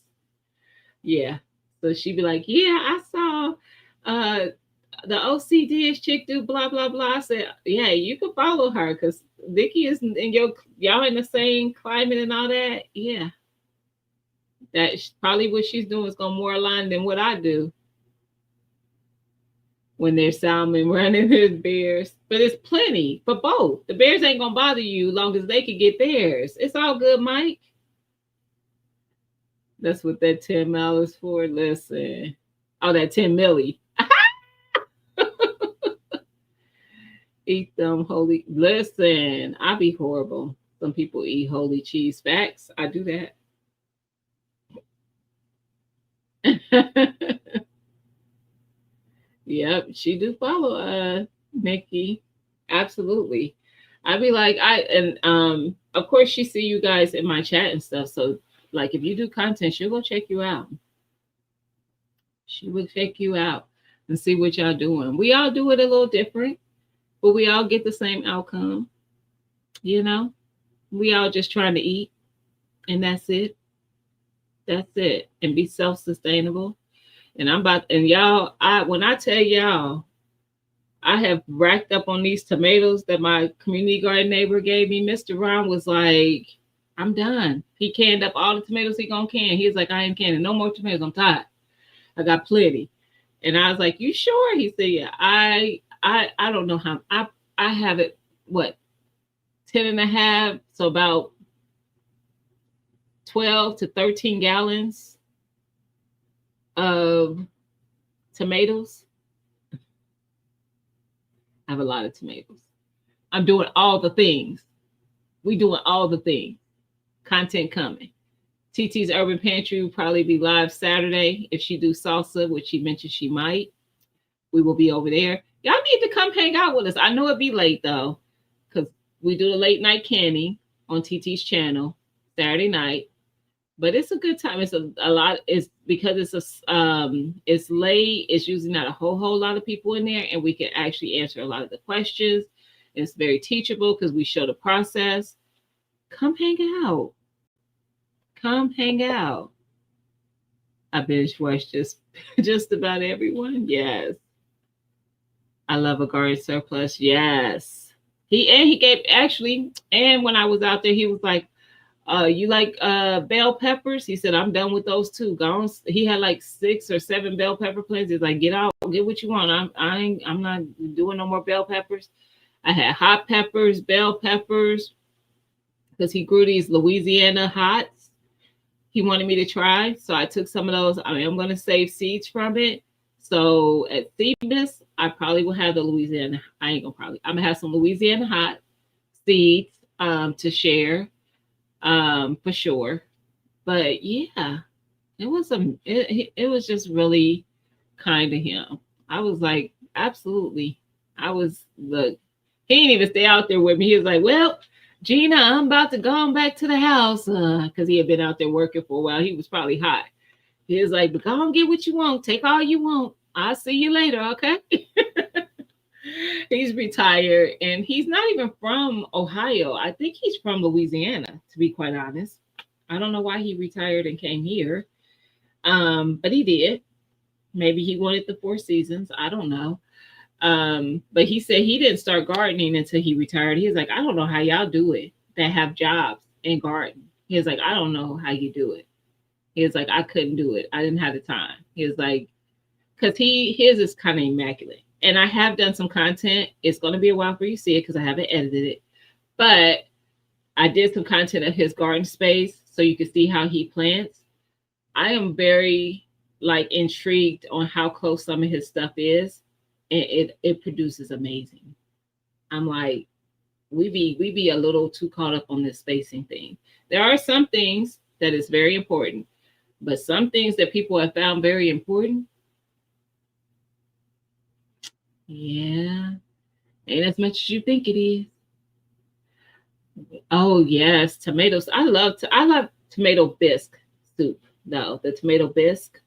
Yeah. So she'd be like, yeah, I saw uh the OCD chick do blah blah blah. I said, yeah, you can follow her because Vicky is in y'all in the same climate and all that. Yeah, that's probably what she's doing is gonna more align than what I do when there's salmon running there's bears. But it's plenty for both. The bears ain't gonna bother you long as they can get theirs. It's all good, Mike. That's what that 10 mile is for. Listen. Oh, that 10 milli. Eat them holy. Listen, I be horrible. Some people eat holy cheese. Facts. I do that. Yep, she do follow Nikki. Absolutely. I'd be like, of course she see you guys in my chat and stuff. So like if you do content, she'll go check you out. She will check you out and see what y'all doing. We all do it a little different, but we all get the same outcome. You know? We all just trying to eat, and that's it. That's it. And be self-sustainable. And y'all, when I tell y'all, I have racked up on these tomatoes that my community garden neighbor gave me. Mr. Ron was like, I'm done. He canned up all the tomatoes he gonna can. He was like, I ain't canning no more tomatoes. I'm tired. I got plenty. And I was like, you sure? He said, yeah. I don't know how. I have it, what, 10 and a half, so about 12 to 13 gallons of tomatoes. I have a lot of tomatoes. I'm doing all the things. We doing all the things. Content coming. TT's Urban Pantry will probably be live Saturday. If she do salsa, which she mentioned she might, we will be over there. Y'all need to come hang out with us. I know it'd be late though, because we do the late night canning on TT's channel Saturday night. But it's a good time. It's a lot. It's because it's late. It's usually not a whole lot of people in there, and we can actually answer a lot of the questions. It's very teachable because we show the process. Come hang out. Come hang out. I binge watch just about everyone. Yes. I love a garden surplus. Yes. He gave actually, and when I was out there, he was like, you like bell peppers? He said, I'm done with those too. Gone. He had like 6 or 7 bell pepper plants. He's like, get out, get what you want. I'm not doing no more bell peppers. I had hot peppers, bell peppers, because he grew these Louisiana hots. He wanted me to try. So I took some of those. I'm going to save seeds from it. So at Seedmas, I probably will have the Louisiana. I'm going to have some Louisiana hot seeds to share. For sure. But yeah, it was just really kind of him. I was like, absolutely. He didn't even stay out there with me. He was like, well, Gina, I'm about to go back to the house. Because he had been out there working for a while. He was probably hot. He was like, but go and get what you want. Take all you want. I'll see you later, okay? He's retired, and he's not even from Ohio. I think he's from Louisiana, to be quite honest. I don't know why he retired and came here. But he did. Maybe he wanted the 4 seasons. I don't know. But he said he didn't start gardening until he retired. He was like, I don't know how y'all do it that have jobs and garden. He was like, I don't know how you do it. He was like, I couldn't do it. I didn't have the time. He was like, because his is kind of immaculate. And I have done some content. It's going to be a while before you see it because I haven't edited it. But I did some content of his garden space so you can see how he plants. I am very intrigued on how close some of his stuff is. And it produces amazing. I'm like, we be a little too caught up on this spacing thing. There are some things that is very important, but some things that people have found very important, yeah, ain't as much as you think it is. Oh yes, tomatoes. I love tomato bisque soup. No, the tomato bisque.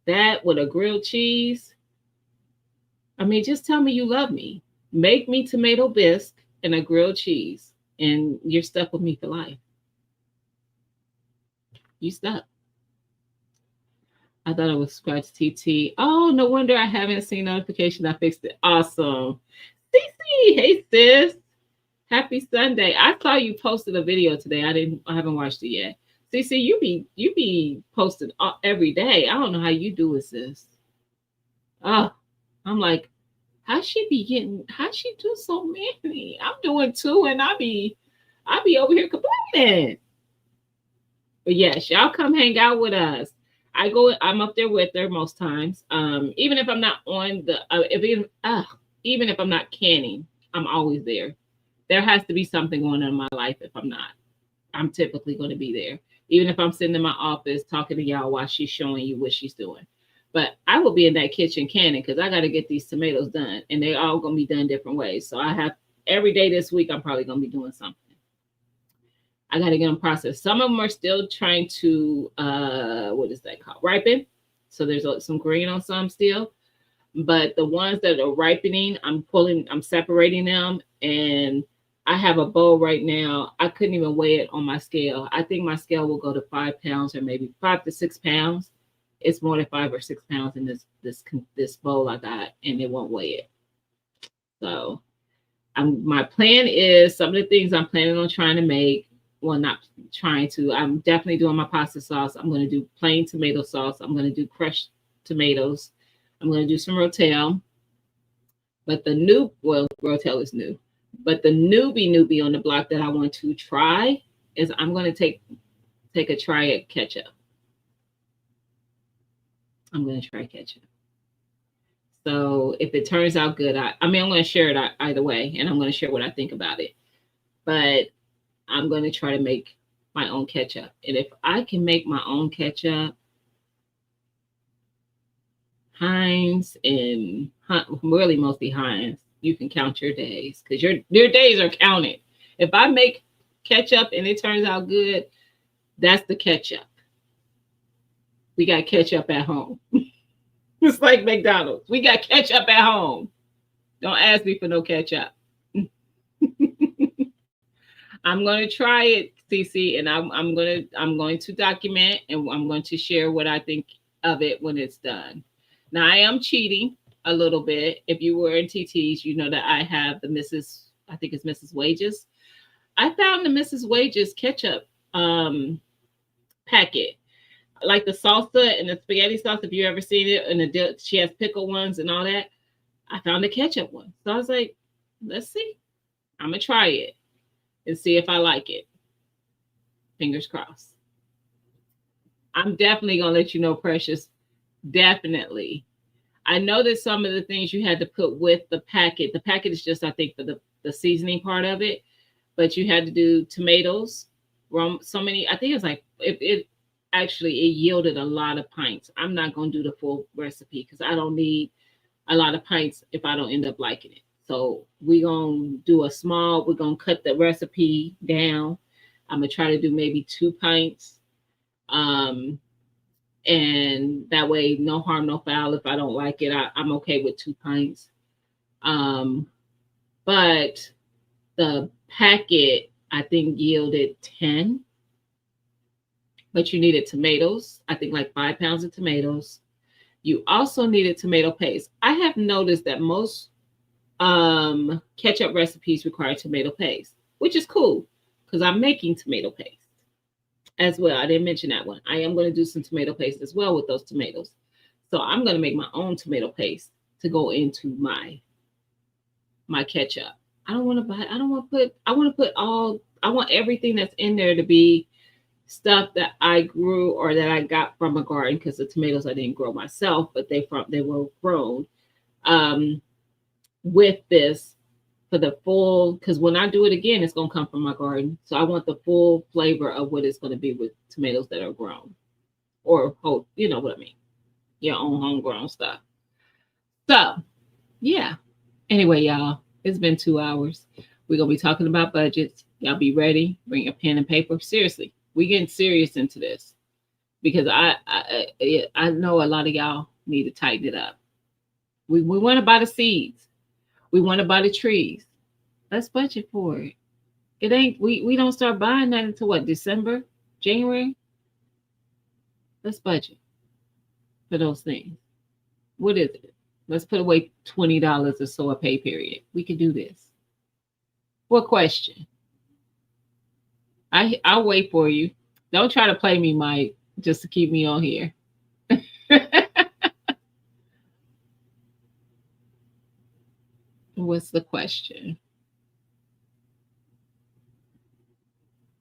That with a grilled cheese. I mean, just tell me you love me. Make me tomato bisque and a grilled cheese, and you're stuck with me for life. You stuck. I thought it was Scratch TT. Oh, no wonder I haven't seen notification. I fixed it. Awesome. CC, hey sis. Happy Sunday. I saw you posted a video today. I haven't watched it yet. CC, you be posted every day. I don't know how you do it, sis. Oh, I'm like, how she do so many? I'm doing two and I be over here complaining. But yes, y'all come hang out with us. I'm up there with her most times. Even if I'm not on the even if I'm not canning, I'm always there. There has to be something going on in my life if I'm not. I'm typically going to be there. Even if I'm sitting in my office talking to y'all while she's showing you what she's doing. But I will be in that kitchen canning because I got to get these tomatoes done. And they're all going to be done different ways. So I have every day this week, I'm probably going to be doing something. I got to get them processed. Some of them are still trying to, what is that called? Ripen. So there's some green on some still. But the ones that are ripening, I'm separating them. And I have a bowl right now. I couldn't even weigh it on my scale. I think my scale will go to 5 pounds or maybe 5 to 6 pounds. It's more than 5 or 6 pounds in this bowl I got, and it won't weigh it. So my plan is some of the things I'm planning on trying to make. Well, not trying to. I'm definitely doing my pasta sauce. I'm going to do plain tomato sauce. I'm going to do crushed tomatoes. I'm going to do some rotel. But rotel is new. But the newbie on the block that I want to try is I'm going to take a try at ketchup. I'm going to try ketchup. So if it turns out good, I'm going to share it either way, and I'm going to share what I think about it. But I'm going to try to make my own ketchup. And if I can make my own ketchup, Heinz and really mostly Heinz, you can count your days because your days are counted. If I make ketchup and it turns out good, that's the ketchup. We got ketchup at home. It's like McDonald's. We got ketchup at home. Don't ask me for no ketchup. I'm going to try it, CC, and I'm going to document, and I'm going to share what I think of it when it's done. Now I am cheating a little bit. If you were in TTs, you know that I have the I think it's Mrs. Wages. I found the Mrs. Wages ketchup packet. Like the salsa and the spaghetti sauce, if you ever seen it, and she has pickle ones and all that. I found the ketchup one. So I was like, let's see. I'm going to try it and see if I like it. Fingers crossed. I'm definitely going to let you know, Precious. Definitely. I know that some of the things you had to put with the packet is just, I think, for the seasoning part of it, but you had to do tomatoes, so many, I think it was like, it yielded a lot of pints. I'm not going to do the full recipe because I don't need a lot of pints if I don't end up liking it. So we're going to cut the recipe down. I'm going to try to do maybe 2 pints. And that way, no harm, no foul. If I don't like it, I'm okay with 2 pints. But the packet, I think, yielded 10. But you needed tomatoes, I think like 5 pounds of tomatoes. You also needed tomato paste. I have noticed that most ketchup recipes require tomato paste, which is cool because I'm making tomato paste as well. I didn't mention that one. I am going to do some tomato paste as well with those tomatoes. So I'm going to make my own tomato paste to go into my ketchup. I want everything that's in there to be stuff that I grew or that I got from a garden, because the tomatoes I didn't grow myself, but they were grown with this for the full, because when I do it again, it's going to come from my garden. So I want the full flavor of what it's going to be with tomatoes that are grown or whole, you know what I mean? Your own homegrown stuff. So, yeah. Anyway, y'all, it's been 2 hours. We're going to be talking about budgets. Y'all be ready. Bring your pen and paper. Seriously, we getting serious into this. because I know a lot of y'all need to tighten it up. We want to buy the seeds. We want to buy the trees. Let's budget for it. It ain't we don't start buying that until what, December, January. Let's budget for those things. What is it? Let's put away $20 or so a pay period. We can do this. What question? I'll wait for you. Don't try to play me, Mike, just to keep me on here. What's the question?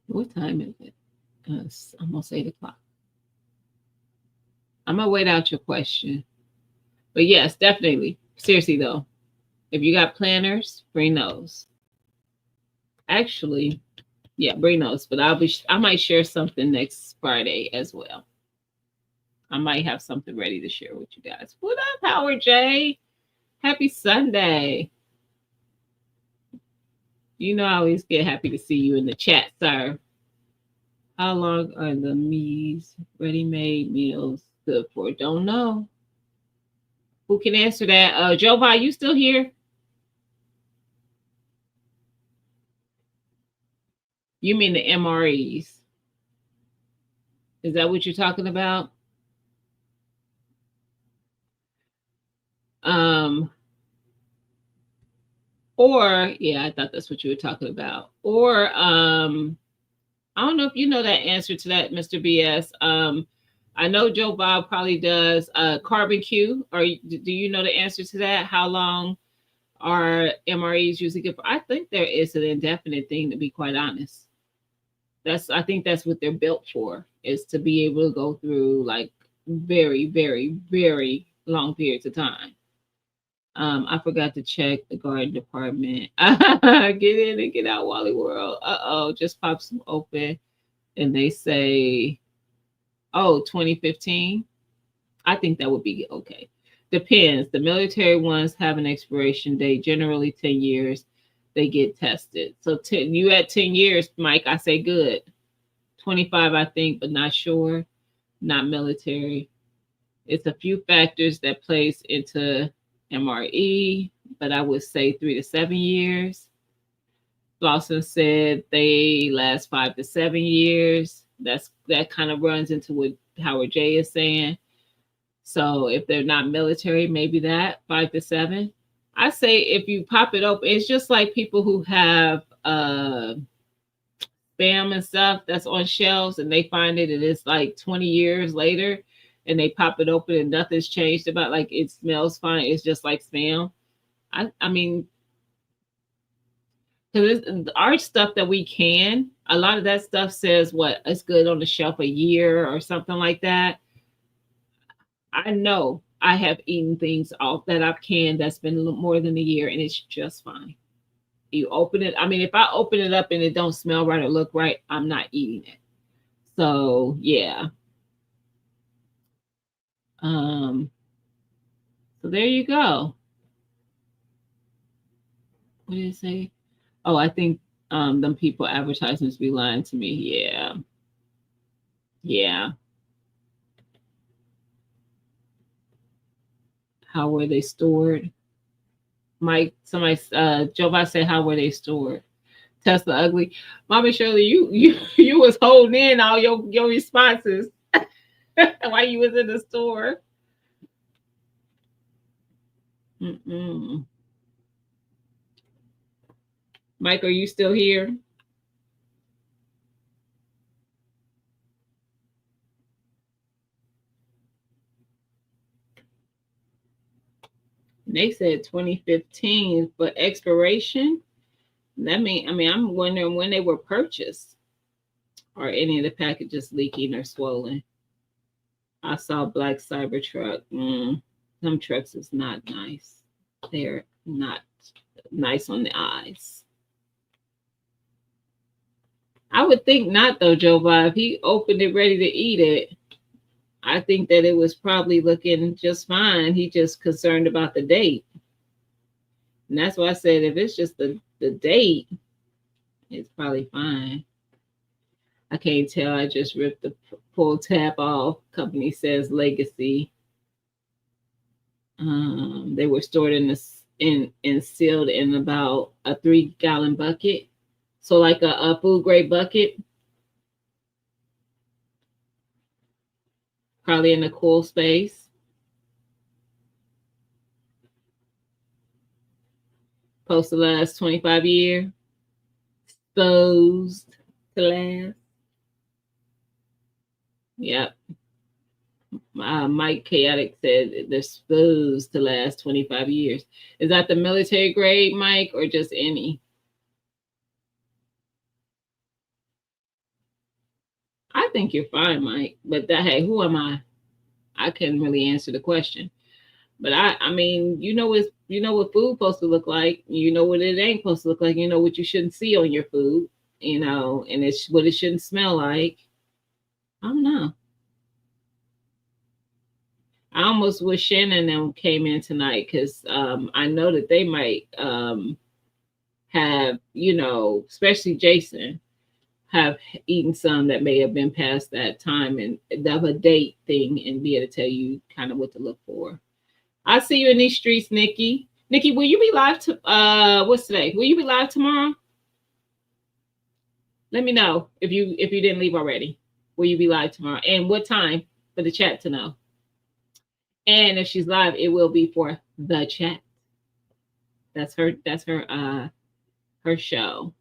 What time is it? It's almost 8 o'clock. I'm gonna wait out your question. But yes, definitely. Seriously though, if you got planners, bring those. Actually, yeah, bring those. But I might share something next Friday as well. I might have something ready to share with you guys. What up, Howard J? Happy Sunday. You know I always get happy to see you in the chat, sir. How long are the Me's ready-made meals good for? Don't know. Who can answer that? Joe, are you still here? You mean the MREs? Is that what you're talking about? Or yeah, I thought that's what you were talking about. Or I don't know if you know that answer to that, Mr. BS. I know Joe Bob probably does. Carbon Q, or do you know the answer to that? How long are MREs usually good for? I think there is an indefinite thing, to be quite honest. I think that's what they're built for, is to be able to go through like very, very, very long periods of time. I forgot to check the garden department. Get in and get out, Wally World. Just pops them open and they say, 2015. I think that would be okay. Depends. The military ones have an expiration date, generally 10 years. They get tested. So you at 10 years, Mike, I say good. 25, I think, but not sure. Not military. It's a few factors that plays into MRE, but I would say 3 to 7 years. Lawson said they last 5 to 7 years. That kind of runs into what Howard J is saying. So if they're not military, maybe that 5 to 7. I say if you pop it open, it's just like people who have spam and stuff that's on shelves and they find it and it's like 20 years later and they pop it open and nothing's changed about, like, it smells fine. It's just like spam. I mean, because our stuff that we can, a lot of that stuff says what it's good on the shelf a year or something like that. I know I have eaten things off that I've canned that's been more than a year and it's just fine. You open it. I mean, if I open it up and it don't smell right or look right, I'm not eating it. So yeah. So there you go. What did it say? Oh, I think them people advertisements be lying to me. Yeah. Yeah. How were they stored? Mike, somebody, Joe Biden said, how were they stored? Tesla ugly. Mommy Shirley, you was holding in all your responses while you was in the store. Mm-mm. Mike, are you still here? They said 2015 for expiration. That mean, I'm wondering when they were purchased. Are any of the packages leaking or swollen? I saw black Cybertruck. Some trucks is not nice. They're not nice on the eyes. I would think not though, Joe Bob. If he opened it ready to eat it, I think that it was probably looking just fine. He just concerned about the date. And that's why I said if it's just the date, it's probably fine. I can't tell. I just ripped the Pull tap off. Company says legacy. They were stored in this in sealed in about a 3-gallon bucket. So like a food grade bucket, probably in a cool space. Supposed to last 25 years. Supposed to last. Yep. Mike Chaotic said they're supposed to last 25 years. Is that the military grade, Mike, or just any? I think you're fine, Mike. But that, hey, who am I? I couldn't really answer the question. But I mean, you know what food supposed to look like. You know what it ain't supposed to look like. You know what you shouldn't see on your food. You know, and it's what it shouldn't smell like. I don't know. I almost wish Shannon and them came in tonight because I know that they might have, especially Jason, have eaten some that may have been past that time and have a date thing and be able to tell you kind of what to look for. I see you in these streets, Nikki. Nikki, will you be live to what's today? Will you be live tomorrow? Let me know if you didn't leave already. Will you be live tomorrow? And what time for the chat to know? And if she's live, it will be for the chat. That's her show.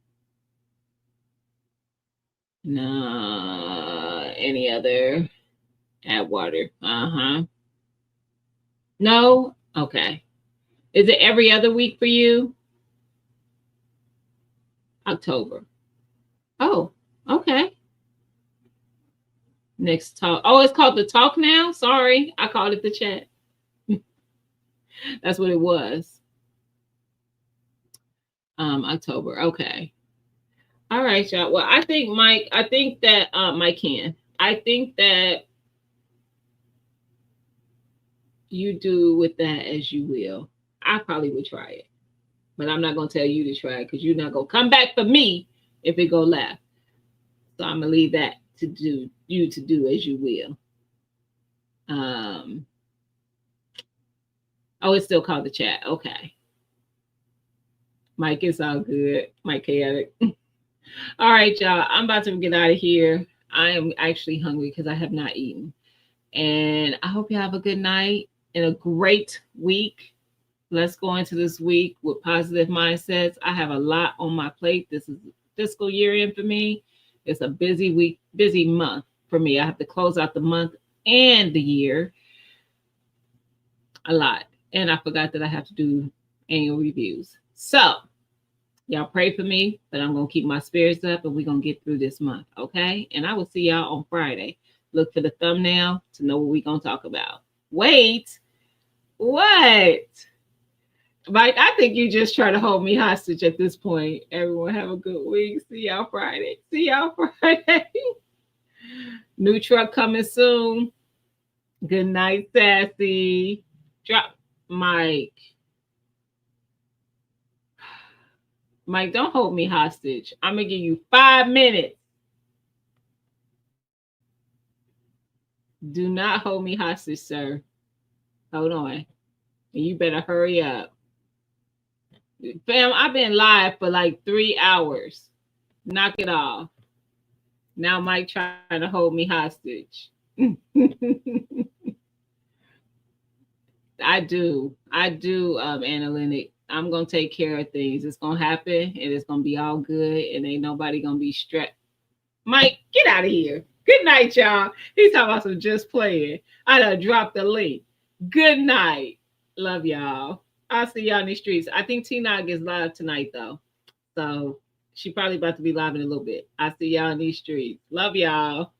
No, any other add water. Uh-huh. No? Okay. Is it every other week for you? October. Oh, okay. Next talk. Oh, it's called the talk now? Sorry. I called it the chat. That's what it was. October. Okay. All right, y'all. Well, I think that Mike can. I think that you do with that as you will. I probably would try it. But I'm not gonna tell you to try it because you're not gonna come back for me if it go left. So I'm gonna leave that to do as you will. Oh, it's still called the chat. Okay. Mike, it's all good. Mike Chaotic. All right, y'all. I'm about to get out of here. I am actually hungry because I have not eaten. And I hope you have a good night and a great week. Let's go into this week with positive mindsets. I have a lot on my plate. This is fiscal year end for me. It's a busy week, busy month for me. I have to close out the month and the year. A lot. And I forgot that I have to do annual reviews. So y'all pray for me, but I'm going to keep my spirits up and we're going to get through this month. Okay. And I will see y'all on Friday. Look for the thumbnail to know what we're going to talk about. Wait, what? Mike, I think you just try to hold me hostage at this point. Everyone have a good week. See y'all Friday. See y'all Friday. New truck coming soon. Good night, Sassy. Drop Mike. Mike, don't hold me hostage. I'm going to give you 5 minutes. Do not hold me hostage, sir. Hold on. And you better hurry up. Fam, I've been live for like 3 hours. Knock it off. Now Mike trying to hold me hostage. I do, analytic. I'm gonna take care of things. It's gonna happen, and it's gonna be all good, and ain't nobody gonna be stressed. Mike, get out of here. Good night, y'all. He's talking about some just playing. I done dropped the link. Good night. Love y'all. I'll see y'all in the streets. I think Tina gets live tonight, though. So she probably about to be live in a little bit. I'll see y'all in these streets. Love y'all.